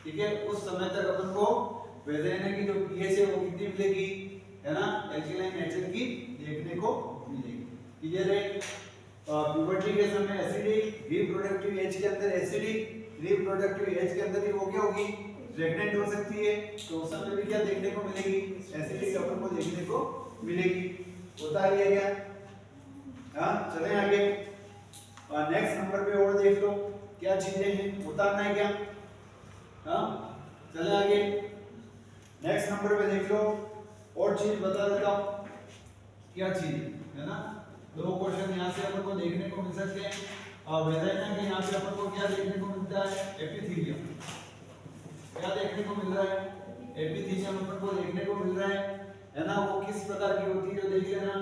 ठीक है? उस समय तक अपन को वेजाइना की जो पीएच है वो कितनी मिलेगी, है ना? एल्केलाइन नेचर की देखने को मिलेगी। क्लियर है? प्यूबर्टी के समय एसिडिक, रिप्रोडक्टिव एज के अंदर एसिडिक, रिप्रोडक्टिव एज के अंदर ही वो क्या होगी? प्रेग्नेंट हो सकती है, तो उस समय भी क्या देखने को मिलेगी? एसिडिक अपन को देखने को मिलेगी। होता है क्या? हाँ, चलें आगे। नेक्स्ट नंबर पे और देख लो क्या चीजें हैं, उतारना है क्या? हाँ, चले आगे। नेक्स्ट नंबर पे देख लो और चीज बता देता हूँ, क्या चीज है ना? 2 क्वेश्चन यहाँ से अपन को देखने को मिल सकते हैं। वेजाइना के यहाँ पे अपन को क्या देखने को मिलता है? एपिथेलियम। क्या देखने को मिल रहा है? एपिथेलियम अपन को देखने को मिल रहा है ना? वो किस प्रकार की होती है देख लेना।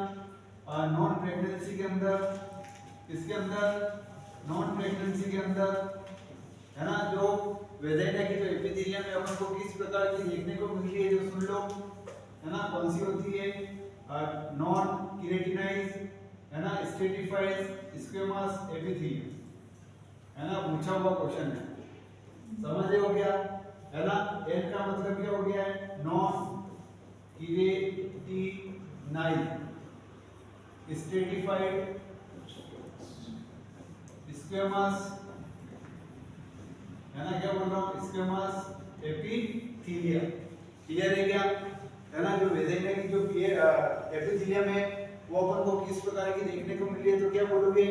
नॉन प्रेगनेंसी के अंदर, इसके अंदर नॉन प्रेगनेंसी के अंदर, है ना, जो वेजाइना की जो एपिथेलियम है अपन को किस प्रकार की देखने को मिल रही है, जो सुन लो, है ना? कौन सी होती है? नॉन केराटिनाइज, है ना, स्ट्रेटिफाइड स्क्वेमस एपिथेलियम, है ना? पूछा हुआ क्वेश्चन है, समझ रहे हो क्या? है ना? एन का मतलब क्या हो गया है? नॉन केराटिनाइज स्ट्रेटिफाइड स्क्वेमस, है ना? क्या बोल रहा हूँ? Squamous epithelium. क्लियर है क्या? है ना? जो वेजाइना की जो एपिथेलियम है वो अपन को किस प्रकार की देखने को मिली है, तो क्या बोलोगे?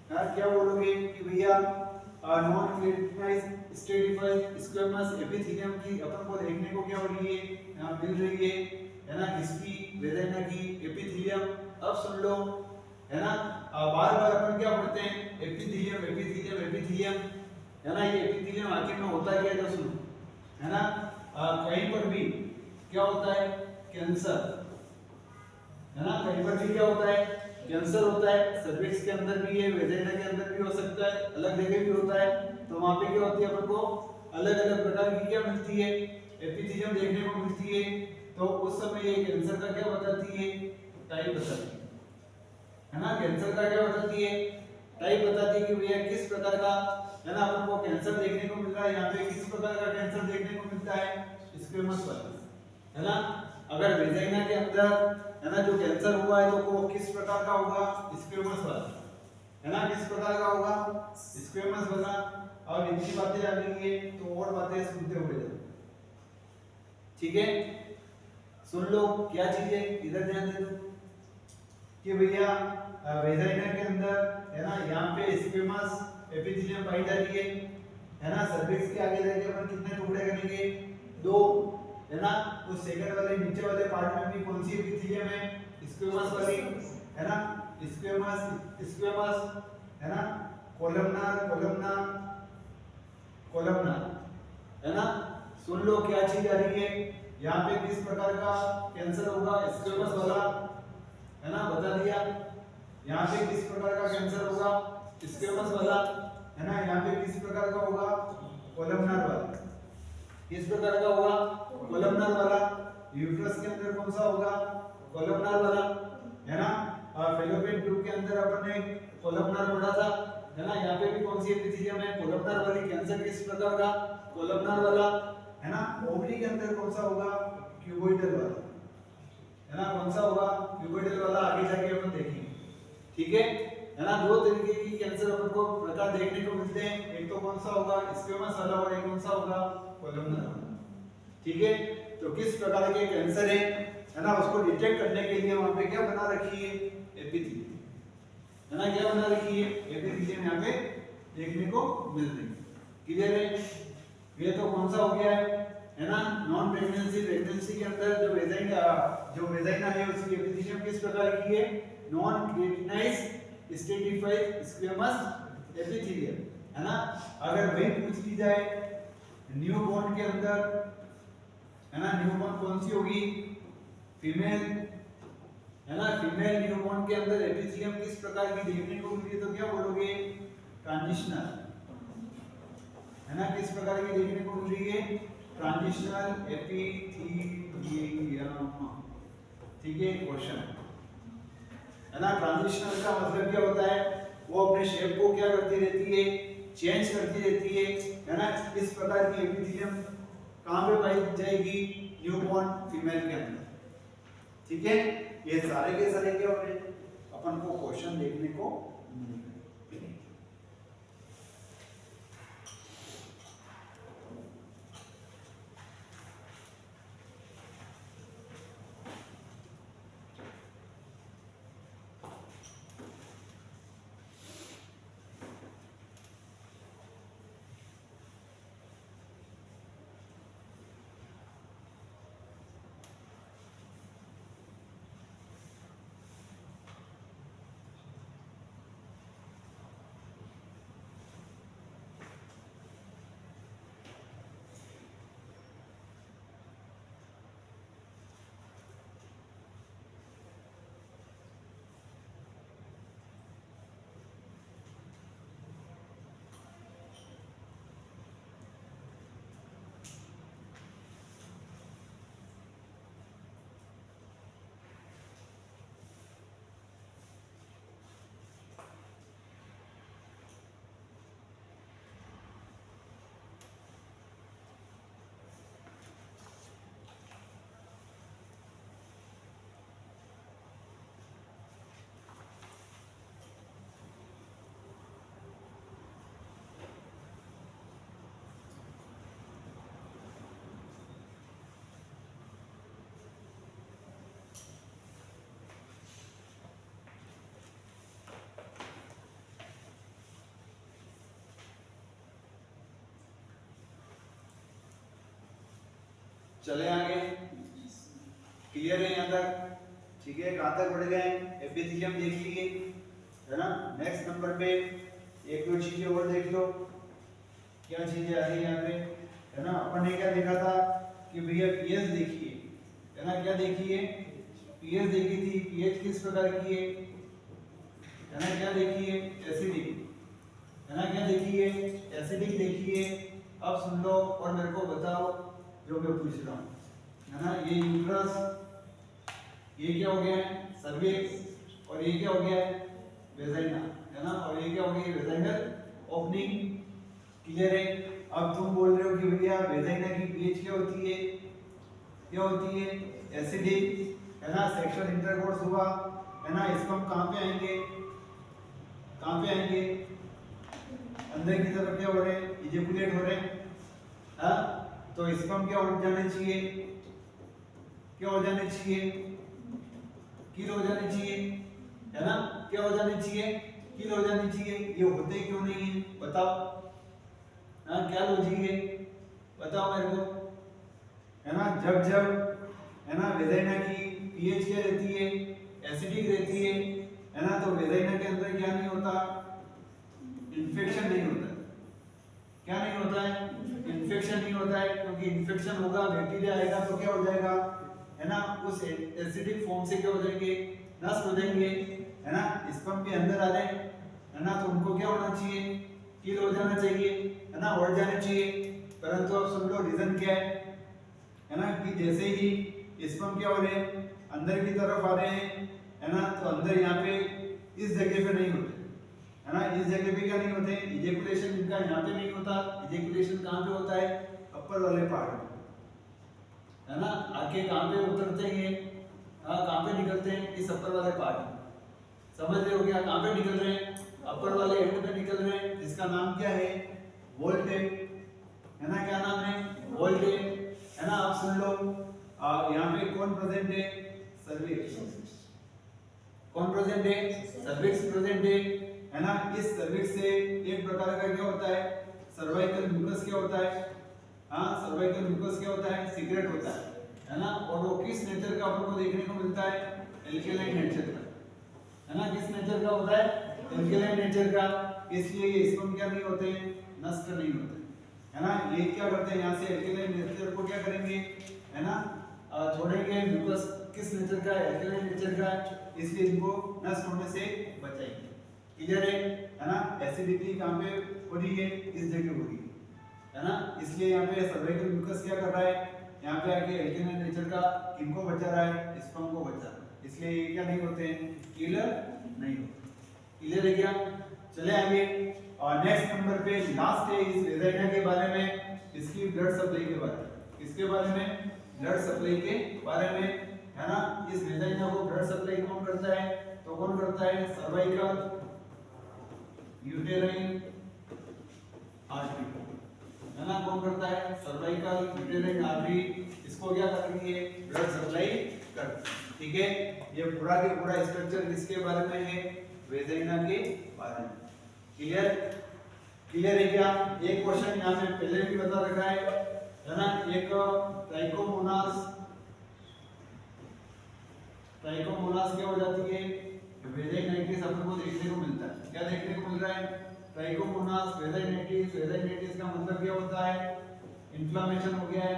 क्या बोलोगे कि भैया नॉन केराटिनाइज स्ट्रेटिफाइड स्क्वेमस एपिथेलियम की अपन को देखने को क्या हो रही है? यहाँ मिल रही है ना? किसकी? वेजाइना की एपिथेलियम। अब सुन लो, है ना, बार बार अपन क्या पढ़ते हैं? एपिथेलियम एपिथेलियम एपिथेलियम, है ना? ये एपिथेलियम आखिर में होता क्या है तो सुनो, है ना? कहीं पर भी क्या होता है? कैंसर, है ना? कहीं पर भी क्या होता है? कैंसर होता है। सर्विक्स के अंदर भी है, वेजाइना के अंदर भी हो सकता है, अलग जगह भी होता है। तो वहां पे क्या होती है अपन को अलग अलग प्रकार की क्या मिलती है? एपिथेलियम देखने को मिलती है। तो उस समय ये कैंसर का क्या बताती है? टाइप बताती है ना? कैंसर का क्या बताती है? टाइप बताती है कि भैया किस प्रकार का, है ना, अपन को कैंसर देखने को मिल रहा है। यहाँ पे किस प्रकार का कैंसर देखने को मिलता है? स्क्वेमस वाला, है ना? अगर वेजाइना के अंदर, है ना, जो कैंसर हुआ है तो वो किस प्रकार का होगा? स्क्वेमस वाला, है ना? किस प्रकार का होगा? स्क्वेमस वाला। और इतनी बातें आ गई है तो और बातें सुनते हुए जाओ, ठीक है? सुन लो क्या चीज है, इधर ध्यान दे दो कि भैया वेजाइना के अंदर, है ना, यहाँ पे स्क्वेमस एपिथेलियम पाई जा रही है ना? सर्विक्स के आगे जाके अपन कितने टुकड़े करेंगे? 2, है ना। उस सेकंड वाले नीचे वाले पार्ट में भी कौन सी एपिथेलियम है, स्क्वेमस वाली, है ना, स्क्वेमस है ना, कोलमनार, है ना। सुन लो क्या चीज आ रही है यहाँ पे, किस प्रकार का कैंसर होगा, स्क्वेमस वाला, है ना, बता दिया। यहाँ पे किस प्रकार का कैंसर होगा, स्क्वेमस वाला, है ना। यहाँ पे किस प्रकार का होगा, कोलमनार वाला। किस प्रकार का होगा, कोलमनार वाला। यूट्रस के अंदर कौन सा होगा, कोलमनार वाला, है ना। फेलोपियन ट्यूब के अंदर अपन ने कोलमनार पढ़ा था, है ना। यहाँ पे भी कौन सी एपिथेलियम है, कोलमनार वाली। कैंसर किस प्रकार का, कोलमनार वाला, है ना। ओवरी के अंदर कौन सा होगा, क्यूबोइडल वाला, है ना। कौन सा होगा, क्यूबोइडल वाला। आगे जाके अपन देखेंगे, ठीक है ना। दो तरीके की कैंसर अपन को प्रकार देखने को मिलते हैं, एक तो कौन सा होगा, स्क्वेमस वाला, और एक कौन सा होगा, कोलमनार वाला, ठीक है। तो किस प्रकार के कैंसर है ना, उसको डिटेक्ट करने के लिए वहां पे क्या बना रखी है, एपिथेलियम, है ना। क्या बना रखी है, एपिथेलियम यहाँ पे देखने को मिल रही है। क्लियर है। ये तो कौन सा हो गया है ना, नॉन प्रेगनेंसी। प्रेगनेंसी के अंदर जो वेजाइना है उसकी एपिथेलियम किस प्रकार की है, नॉन क्रिएटिनाइज्ड स्ट्रेटिफाइड स्क्वेमस एपिथेलियम, है ना। अगर वही पूछ ली जाए न्यूबॉर्न के अंदर, है ना, न्यूबॉर्न कौन सी होगी, फीमेल, है ना। फीमेल न्यूबॉर्न के अंदर एपिथेलियम किस प्रकार की देखने को मिलती है, तो क्या बोलोगे, ट्रांजिशनल, है ना। किस प्रकार की देखने को मिल रही है, ट्रांजिशनल एपिथेलियम, ठीक है। क्वेश्चन, है ना। ट्रांजिशनल का मतलब क्या होता है, वो अपने शेप को क्या करती रहती है, चेंज करती रहती है ना। इस प्रकार की एपिथेलियम कहां पे पाई जाएगी, न्यूबॉर्न फीमेल के अंदर, ठीक है। ये सारे के सारे क्या होते हैं, अपन को क्वेश्चन देखने को मिलेंगे। चले आगे, क्लियर है यहाँ तक, ठीक है। कहाँ तक बढ़ गए, एपिथेलियम देख लिए, है ना। नेक्स्ट नंबर पे एक दो चीजें और देख लो, क्या चीजें आ रही है यहाँ पे, है ना। अपन ने क्या देखा था कि भैया पीएच देखिए, है ना। क्या देखिए, पीएच देखी थी। पीएच किस प्रकार की है ना। क्या देखिए, एसिडिक, है ना। क्या देखिए, एसिडिक देखिए। अब सुन लो और मेरे को बताओ जो मैं पूछ रहा हूँ, है ना। ये यूट्रस, ये क्या हो गया है, सर्विक्स, और ये क्या हो गया है, वेजाइना, है ना। और ये क्या हो गई, वेजाइनल ओपनिंग, क्लियर है। अब तुम बोल रहे हो कि भैया वेजाइना की पीएच क्या होती है, क्या होती है, एसिडिक, है ना। सेक्सुअल इंटरकोर्स हुआ, है ना। स्पर्म कहाँ पे आएंगे, कहाँ पे आएंगे, अंदर की तरफ क्या हो रहे हैं, इजैकुलेट हो रहे हैं, हाँ। तो स्पर्म क्या हो जाने चाहिए, क्या हो जाने चाहिए, किल हो जाने चाहिए, है ना। क्या हो जाने चाहिए, किल हो जाने चाहिए। ये होते क्यों नहीं है, बताओ, हाँ। क्या लॉजिक है, बताओ मेरे को, है ना, जब जब है ना वेजाइना की पीएच क्या रहती है, एसिडिक रहती है ना, तो वेजाइना के अंदर क्या नहीं होता, इन्फेक्शन नहीं होता। क्या नहीं होता है, इन्फेक्शन नहीं होता है, क्योंकि इन्फेक्शन होगा, बैक्टीरिया आएगा तो क्या हो जाएगा, है ना, उस एसिडिक फॉर्म से क्या हो जाएंगे, नष्ट हो जाएंगे, है ना, स्पर्म के अंदर आ जाए, है ना, तो उनको क्या होना चाहिए, किल हो जाना चाहिए, है ना, उड़ जाने चाहिए। परंतु अब सुन लो रीजन क्या है ना, कि जैसे ही स्पर्म क्या हो रहे हैं, अंदर की तरफ आ रहे हैं, है ना, तो अंदर यहाँ पे इस जगह पे नहीं होते, है ना, इस जगह पे क्या नहीं होते, इजेकुलेशन इनका यहाँ पे नहीं होता। इजेकुलेशन कहाँ पे होता है, अपर वाले पार्ट में, है ना, आके कहाँ पे उतरते हैं, कहाँ पे निकलते हैं, इस अपर वाले पार्ट में। समझ रहे हो क्या, कहाँ पे निकल रहे हैं, अपर वाले एंड पे निकल रहे हैं, जिसका नाम क्या है, वोल्टे, है ना, क्या नाम है, वोल्टे, है ना। आप सुन लो, यहाँ पे कौन प्रेजेंट है, सर्विक्स, कौन प्रेजेंट है, सर्विक्स प्रेजेंट है ना। इस सर्विक्स से एक प्रकार का क्या होता है, सर्वाइकल म्यूकस क्या होता है, हाँ, सर्वाइकल म्यूकस क्या होता है, सीक्रेट होता है ना। और वो किस नेचर का अपन को देखने को मिलता है, एल्केलाइन नेचर का, है ना, किस नेचर का होता है, एल्केलाइन नेचर का। इसलिए ये स्पर्म क्या नहीं होते, नष्ट नहीं होते, है ना। ये क्या करते हैं, यहाँ से एल्केलाइन नेचर को क्या करेंगे, है ना, छोड़ेंगे। म्यूकस किस नेचर का है, एल्केलाइन नेचर का, इसलिए इनको नष्ट होने से बचाएंगे। क्लियर है ना। एसिडिटी कहाँ पे हो रही है, इस जगह हो रही है ना, इसलिए यहाँ पे सर्वाइकल म्यूकस क्या कर रहा है, यहाँ पे आके एल्केलाइन नेचर का किनको बचा रहा है, स्पर्म को बचा रहा है, इसलिए ये क्या नहीं होते हैं, किलर नहीं होते। क्लियर है क्या, चले आगे। और नेक्स्ट नंबर पे लास्ट है इस वेजाइना के बारे में, इसकी ब्लड सप्लाई के बारे में, इसके बारे में, ब्लड सप्लाई के बारे में, है ना। इस वेजाइना को ब्लड सप्लाई कौन करता है, तो कौन करता है, सर्वाइकल यूटेराइन आर्टरी, है ना, कौन करता है, सर्वाइकल यूटेराइन आर्टरी, इसको क्या करेंगे, ब्लड सप्लाई करते हैं। ठीक है, ये पूरा के पूरा स्ट्रक्चर किसके बारे में है, वेजाइना के बारे में। क्लियर, क्लियर है क्या। एक क्वेश्चन यहाँ पे पहले भी बता रखा है ना, एक ट्राइकोमोनास, ट्राइकोमोनास क्या हो जाती है, वेजाइनाइटिस अपन को देखने को मिलता है। क्या देखने को मिल रहा है, ट्राइकोमोनास वेजाइनाइटिस। वेजाइनाइटिस का मतलब क्या होता है, इन्फ्लेमेशन हो गया है,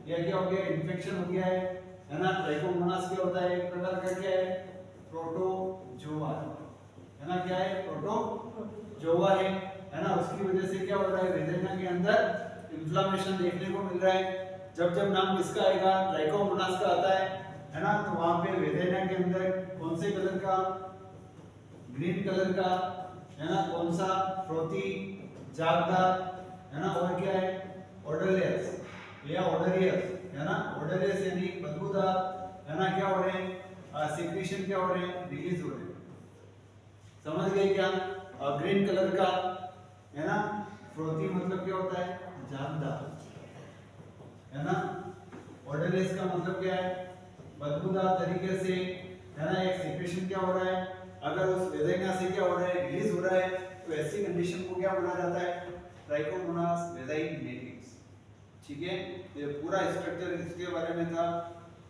या क्या हो गया, इन्फेक्शन हो गया है ना। ट्राइकोमोनास क्या होता है, एक प्रकार का क्या है, प्रोटोजोआ, है ना, क्या है, प्रोटोजोआ है ना। उसकी वजह से क्या हो रहा है, वेजाइना के अंदर इन्फ्लेमेशन देखने को मिल रहा है। जब जब नाम किसका आएगा, ट्राइकोमोनास का आता है ना, तो वहां पे वेजाइना के अंदर कौन से कलर का, ग्रीन कलर का, है ना, कौन सा, फ्रोथी, जागदार, है ना, और क्या है, ओडरलेस या ओडरियस, है ना, ओडरियस यानी बदबूदार, है ना, क्या हो रहे हैं, सीक्रेशन क्या हो रहे हैं, रिलीज हो रहे हैं। समझ गए क्या, ग्रीन कलर का, है ना, फ्रोथी मतलब क्या होता है, जागदार, है ना, ओडरलेस का मतलब क्या है, बदबूदार तरीके से, है ना, एक सीक्रेशन क्या हो रहा है, अगर उस वेजाइना से क्या हो रहा है, रिलीज हो रहा है, तो ऐसी कंडीशन को क्या बोला जाता है, ट्राइकोमोनास वेजाइनेटिस। ठीक है, ये पूरा स्ट्रक्चर इसके बारे में था,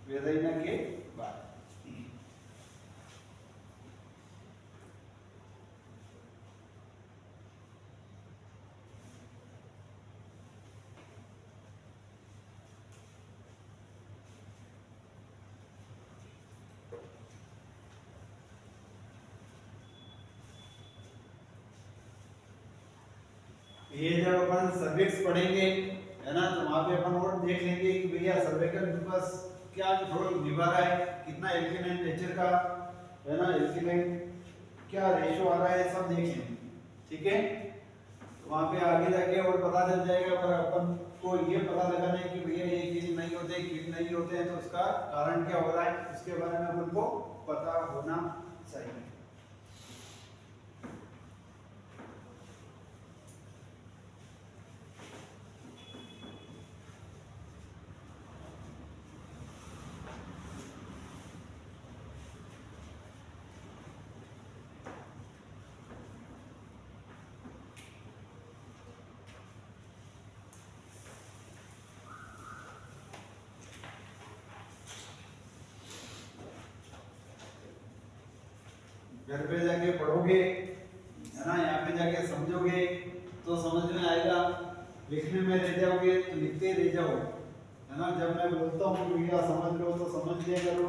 वेजाइना के बारे में। ये जब अपन सर्विक्स पढ़ेंगे, है ना, तो वहां पे अपन और देख लेंगे कि भैया सर्वाइकल म्यूकस क्या रोल निभा रहा है, कितना एल्केलाइन नेचर का, है ना, एल्केलाइन क्या रेशियो आ रहा है, सब देख लेंगे। ठीक है, तो वहां पे आगे जाके और पता चल जाएगा। पर अपन को ये पता लगाना है कि भैया ये किल नहीं होते, किल नहीं होते हैं, तो उसका कारण क्या हो रहा है, उसके बारे में अपन को पता होना चाहिए। घर पे जाके पढ़ोगे, है ना, यहाँ पे जाके समझोगे तो समझ में आएगा, लिखने में रह जाओगे तो लिखते ही रह जाओ, है ना। जब मैं बोलता हूँ कि भैया समझ लो तो समझ लिया करो,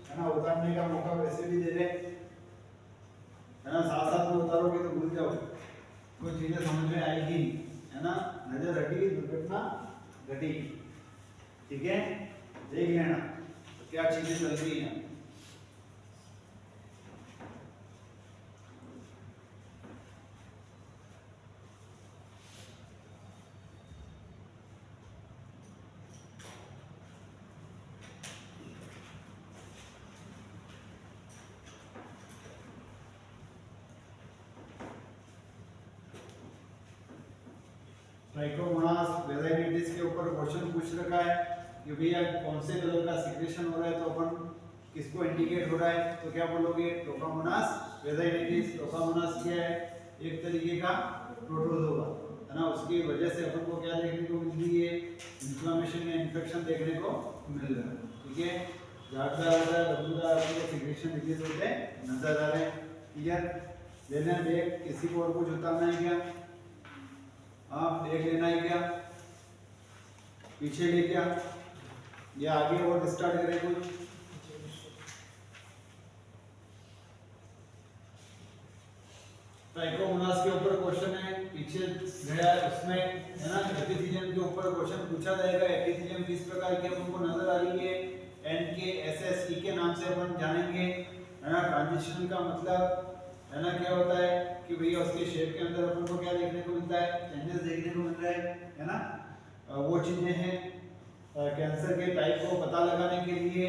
है ना। उतारने का मौका वैसे भी दे रहे, है ना, साथ साथ में उतारोगे तो भूल जाओ, कोई चीजें समझ में आएगी, है ना। नजर हटी दुर्घटना घटी, ठीक है। देख लेना तो क्या चीजें चल रही हैं। ट्राइकोमोनास वेजाइनिटिस के ऊपर क्वेश्चन पूछ रखा है कि भैया कौन से कलर का सिक्रेशन हो रहा है, तो अपन किसको इंडिकेट हो रहा है, तो क्या बोलोगे, ट्रोकोमोनास वेजाइनिटिस। ट्रोकोमोनास क्या है, एक तरीके का प्रोटोजोआ, है ना। उसकी वजह से अपन को क्या देखने को मिल रही है, इन्फ्लेमेशन या इन्फेक्शन देखने को मिल रहा है, ठीक है। झागदार होता है, बदबूदार होता है, सिक्रेशन रिलीज होते हैं नजर आ रहे हैं, क्लियर। लेना देख, किसी को और कुछ उतारना है क्या, हाँ देख लेना है क्या, पीछे ले क्या, या आगे और स्टार्ट करें कुछ। ट्राइकोमोनास के ऊपर क्वेश्चन है, पीछे गया उसमें, है ना। एपिथेलियम के ऊपर क्वेश्चन पूछा जाएगा, एपिथेलियम किस प्रकार की हमको नजर आ रही है, NKSSE के नाम से अपन जानेंगे, है ना। ट्रांजिशन का मतलब, है ना, क्या होता है कि भैया उसके शेप के अंदर अपन को क्या देखने को मिलता है, चेंजेस देखने को मिल रहा है ना। वो चीजें हैं कैंसर के टाइप को पता लगाने के लिए,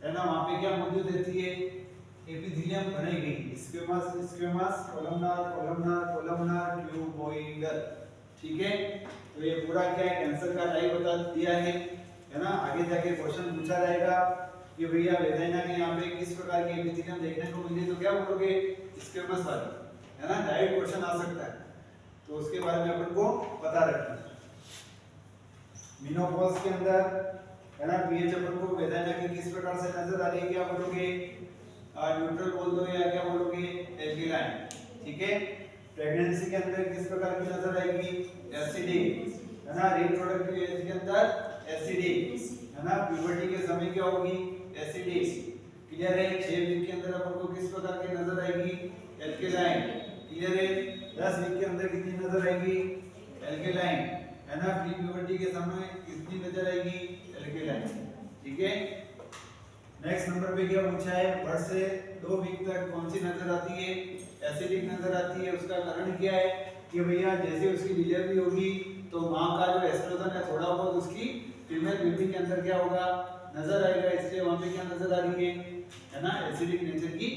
है ना। वहाँ पे क्या मौजूद रहती है, एपिथेलियम बनेगी, squamous squamous, columnar columnar columnar, cuboidal, ठीक है। तो ये पूरा क्या है, कैंसर का टाइप बता दिया है ना। आगे जाके क्वेश्चन पूछा जाएगा कि भैया वेजाइना के यहाँ पे किस प्रकार की एपिथेलियम देखने को मिली, तो क्या बोलोगे, स्क्वेमस वाली, है ना। डायरेक्ट क्वेश्चन आ सकता है, तो उसके बारे में अपन को पता रखना है। मेनोपॉज के अंदर, है ना, पीएच अपन को वेजाइना की किस प्रकार से नजर आ रही है, क्या बोलोगे, न्यूट्रल बोल दो या क्या बोलोगे, एल्कलाइन, ठीक है। प्रेगनेंसी के अंदर किस प्रकार की नजर आएगी, एसिडिक, है ना। रिप्रोडक्टिव एज के अंदर एसिडिक, है ना। प्यूबर्टी के समय क्या होगी, एसिडिक, क्लियर है। 6 वीक के अंदर अपन को किस प्रकार की नजर आएगी, एल्कलाइन, क्लियर है। 10 वीक के अंदर कितनी नजर आएगी, एल्कलाइन, है ना। प्री प्यूबर्टी के समय कितनी नजर आएगी, एल्कलाइन, ठीक है। नेक्स्ट नंबर पे क्या पूछा है, बर्थ से 2 वीक तक कौन सी नजर आती है, एसिडिक नजर आती है। उसका कारण क्या है कि भैया जैसे उसकी डिलीवरी होगी तो मां का जो एस्ट्रोजन है थोड़ा बहुत उसकी फीमेल बेबी के अंदर क्या होगा, नजर आएगा, इसलिए वहां पे क्या नजर आ रही है ना, एसिडिक नेचर की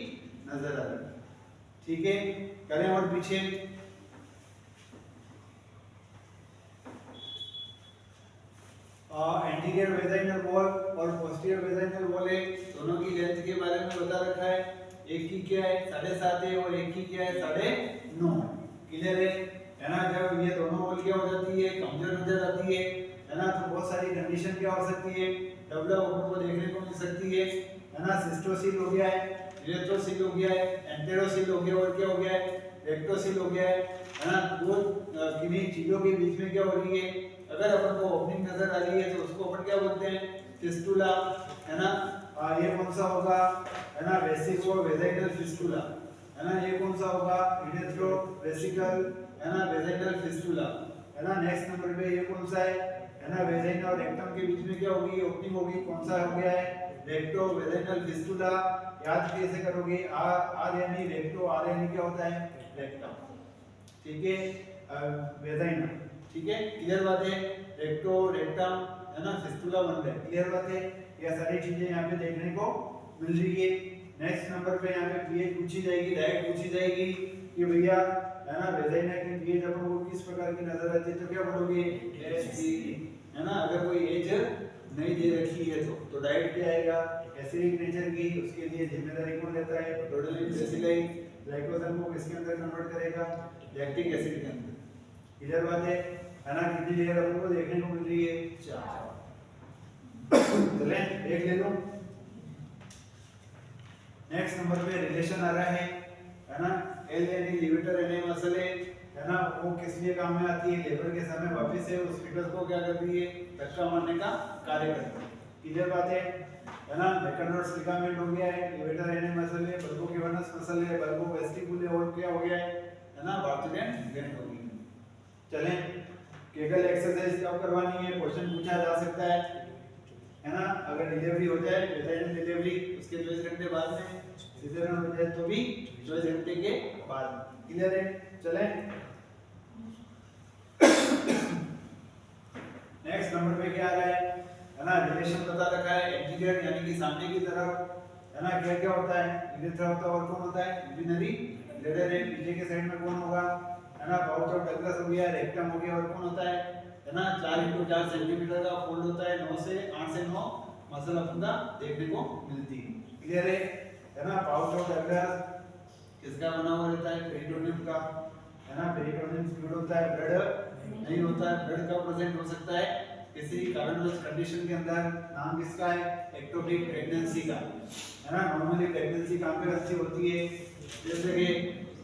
नजर आ रही है, ठीक है। करें और पीछे, एंटीरियर वेजाइनल वॉल और पोस्टीरियर वेजाइनल वॉल है, दोनों की लेंथ के बारे में बता रखा है। एक की क्या है 7.5 है और एक की क्या है 9.5, क्लियर है ना। जब ये दोनों वॉल क्या हो जाती है, कमजोर नजर आती है ना, तो बहुत सारी कंडीशन क्या हो सकती है, डेवलप को देखने को मिल सकती है ना। सिस्टोसिल हो गया है, इरेथ्रोसिल हो गया है, एंटेरोसिल हो गया और क्या हो गया है, रेक्टोसिल हो गया है ना। दो किन्हीं चीजों के बीच में क्या हो रही है, अगर अपन को ओपनिंग नजर आ रही है तो उसको अपन क्या बोलते हैं, फिस्टुला, है ना। ये कौन सा होगा, है ना, वेसिको वेजाइनल फिस्टुला, है ना। ये कौन सा होगा, इरेथ्रो वेसिकल, है ना, वेजाइनल फिस्टुला, है ना। नेक्स्ट नंबर पे ये कौन सा है ना, वेजाइना और रेक्टम के बीच में क्या होगी, ओपनिंग होगी, कौन सा हो गया है, रेक्टो वेजाइनल फिस्टुला। याद कैसे करोगे, आर यानी रेक्टो, आर यानी क्या होता है, रेक्टम, ठीक है। वेजाइना, ठीक है, क्लियर बात है। रेक्टो रेक्टम, है ना, फिस्टुला बन रहा है, क्लियर बात है। ये सारी चीजें यहाँ पे देखने को मिल रही है। नेक्स्ट नंबर पे यहाँ पे पीएच पूछी जाएगी, डायरेक्ट पूछी जाएगी कि भैया, है ना, वेजाइना की पीएच अपन को किस प्रकार की नजर आती है, तो क्या बोलोगे, एसिडिक, है ना। अगर कोई एज नहीं दे रखी है तो डायरेक्ट क्या आएगा, एसिडिक नेचर की। उसके लिए जिम्मेदारी कौन लेता है, प्रोटोनियम बेसिलाई, ग्लाइकोजन को किसके अंदर कन्वर्ट करेगा, लैक्टिक एसिड के अंदर, क्लियर बात है ना। कितनी लेयर अपन को देखने को मिल रही है, 4। चलें देख ले लो। नेक्स्ट नंबर पे रिलेशन आ रहा है ना, L N E levator ani muscle है ना, वो किस लिए काम में आती है, लेबर के समय वापस से उस फीटस को क्या करती है, धक्का मारने का कार्य करती है। क्लियर बात है ना। मैकनोड्स लिगामेंट हो गया है, लिवेटर एन ए मसल है, बल्बो गिवनस मसल है, बल्बो वेस्टिबुल है, और क्या हो गया है ना, बार्थोडेन ग्लैंड हो गई। चलें, केगल एक्सरसाइज कब करवानी है, क्वेश्चन पूछा जा सकता है ना। अगर डिलीवरी हो जाए, वेजाइनल डिलीवरी उसके 24 घंटे बाद में, सिजेरियन हो जाए तो भी 24 घंटे के बाद। क्लियर है। चलें, नेक्स्ट नंबर पे क्या आ रहा है ना, रिलेशन बता रखा है, एंटीरियर यानी कि सामने की तरफ है ना, क्या क्या होता है, यूरिथ्रा होता है और कौन होता है, यूरिनरी ब्लैडर है, पीछे के साइड में कौन होगा है ना, पाउच ऑफ डगलस हो गया, रेक्टम हो गया, और कौन होता है ना, 4x4 सेंटीमीटर का फोल्ड होता है, 8 से 9 मसल अपन का देखने को मिलती है। क्लियर है ना। पाउच ऑफ डगलस किसका बना हुआ रहता है, पेरिटोनियम का है ना, पेरिटोनियम फ्लूइड होता है, ब्लड नहीं होता है। ब्लड कब प्रेजेंट हो सकता है, किसी कार्बोनस कंडीशन के अंदर। नाम किसका है, एक्टोपिक प्रेगनेंसी का है ना। नॉर्मली प्रेगनेंसी कहां पे कंसीव होती है, जैसे कि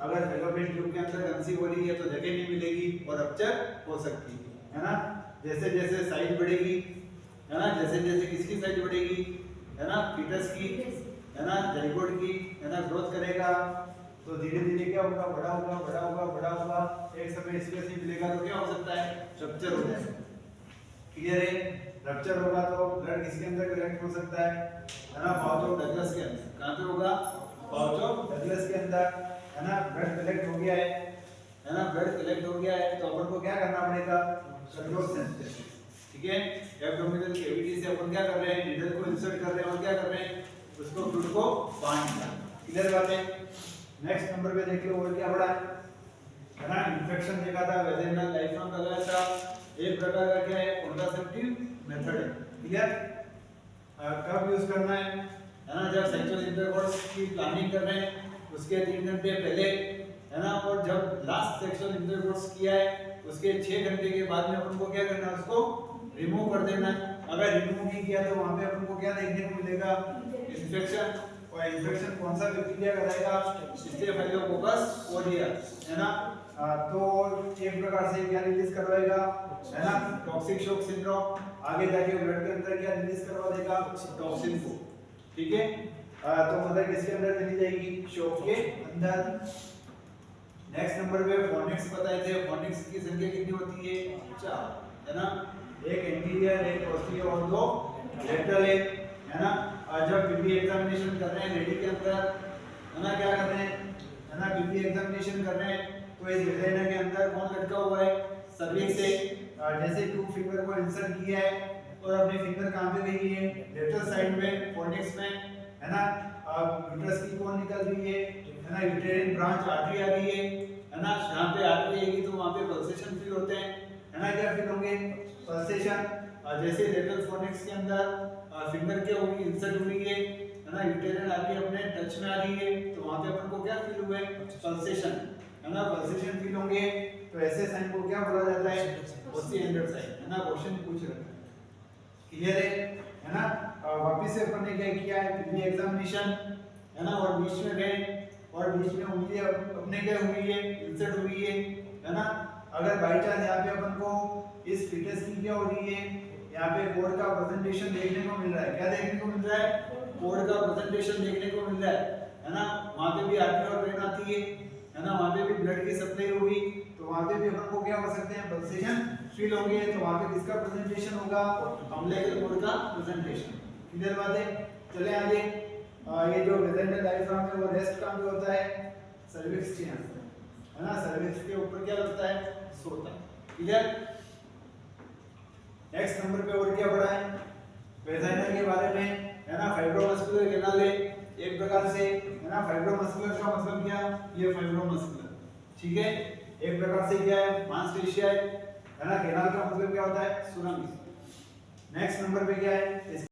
अगर फैलोपियन ट्यूब के अंदर कंसीव हो रही है तो जगह नहीं मिलेगी और रप्चर हो सकती है ना। जैसे जैसे साइज बढ़ेगी है ना, जैसे जैसे किसकी साइज बढ़ेगी है ना, फीटस की है ना, जाइगोट की है ना, ग्रोथ करेगा तो धीरे धीरे क्या होगा, बड़ा होगा बड़ा होगा बड़ा होगा, एक समय स्पेस नहीं मिलेगा तो क्या हो सकता है, रप्चर हो जाएगा। क्लियर है। रप्चर होगा तो ब्लड किसके अंदर कलेक्ट हो सकता है ना, पाउच ऑफ डगलस के अंदर। कहां पे होगा, पाउच ऑफ डगलस के अंदर है ना। ब्लड कलेक्ट हो गया है ना, ब्लड कलेक्ट हो गया है तो अपन को क्या करना पड़ेगा, कंट्रोल सेंसेस। ठीक है, एब्डोमिनल कैविटी से अपन क्या कर रहे हैं, नीडल को इंसर्ट कर रहे हैं और क्या कर रहे हैं, उसको फ्लूइड को बांध रहे हैं। क्लियर बात है। नेक्स्ट नंबर पे देख लो और क्या बड़ा है ना, इन्फेक्शन देखा था, वेजिनल लाइफॉर्म लगाया था, एक प्रकार का क्या है, कॉन्ट्रासेप्टिव मेथड है। क्लियर। कब यूज करना है ना, जब सेक्सुअल इंटरकोर्स की प्लानिंग कर रहे हैं उसके 3 घंटे पहले है ना, और जब लास्ट सेक्सुअल इंटरकोर्स किया है उसके 6 घंटे के बाद में अपन को क्या करना है, उसको रिमूव कर देना है। अगर रिमूव नहीं किया तो वहां पे अपन को क्या देखने को मिलेगा, इन्फेक्शन। और इन्फेक्शन कौन सा बैक्टीरिया कराएगा, स्टेफिलोकोकस ऑरियस है ना। तो एक प्रकार से क्या रिलीज करवाएगा है ना, टॉक्सिक शॉक सिंड्रोम। आगे जाके ब्लड के अंदर क्या रिलीज करवा देगा, टॉक्सिन को। ठीक है, तो मदर किसके अंदर चली जाएगी, शॉक के अंदर। नेक्स्ट नंबर पे फोनिक्स बताए थे, फोनिक्स की संख्या कितनी होती है, 4 है ना, एक एंटीरियर एक पोस्टीरियर और 2 लेटरल है ना। जब बीपी एग्जामिनेशन कर रहे हैं लेडी के अंदर है ना, क्या कर रहे हैं है ना, बीपी एग्जामिनेशन कर रहे हैं तो इस वेजाइना के अंदर कौन लटका हुआ है, सर्विक्स से। जैसे 2 फिंगर को इंसर्ट किया है और अपनी फिंगर कहां पे गई है, लेटरल साइड में, फोनिक्स में है ना। यूट्रस की कौन निकल रही है ना, यूटेरिन ब्रांच आर्टरी आ रही है ना। जहां पे आर्टरी आएगी तो वहां पे पल्सेशन फील होते हैं है ना, क्या फील होंगे, पल्सेशन। जैसे लेटरल फोनिक्स के अंदर फिंगर क्या होगी, इंसर्ट हुई है ना, यूटेरिन आर्टरी अपने टच में आ रही है तो वहां पे अपन को क्या फील हुआ है, पल्सेशन है ना, पल्सेशन फील होंगे। तो ऐसे साइन को क्या बोला जाता है, ओसिएंडर साइन है ना, क्वेश्चन पूछ रहा है। क्लियर है ना। वापस से अपन ने क्या किया है, बीपी एग्जामिनेशन है ना, और बीच में गए और बीच में उंगली अपने क्या हुई है, इंसर्ट हुई है ना। अगर बाई चांस यहाँ पे अपन को इस फीटस की क्या हो रही है, यहाँ पे कोड का प्रेजेंटेशन देखने को मिल रहा है, क्या देखने को मिल रहा है, कोड का प्रेजेंटेशन देखने को मिल रहा है ना। वहाँ पे भी आर्टरी और वेन आती है ना, वहाँ पे भी ब्लड की सप्लाई होगी तो वहाँ पे भी अपन को क्या हो सकते हैं, पल्सेशन फील होंगे। तो वहाँ पे किसका प्रेजेंटेशन होगा, अम्बिलिकल कोड का प्रेजेंटेशन। क्लियर बात है। चले आगे। ये जो वेजाइनल डायफ्राम है वो रेस्ट कहाँ पे होता है, सर्विक्स के अंदर है ना, सर्विक्स के ऊपर क्या लगता है, सोता है। क्लियर। नेक्स्ट नंबर पे और क्या पढ़ा है, वेजाइना के बारे में है ना। फाइब्रोमस्कुलर कैनाल है एक प्रकार से है ना, फाइब्रोमस्कुलर का मतलब क्या, ये फाइब्रोमस्कुलर ठीक है, एक प्रकार से क्या है, मांसपेशिया है ना। कैनाल का मतलब क्या होता है, सुरंग। नेक्स्ट नंबर पे क्या है,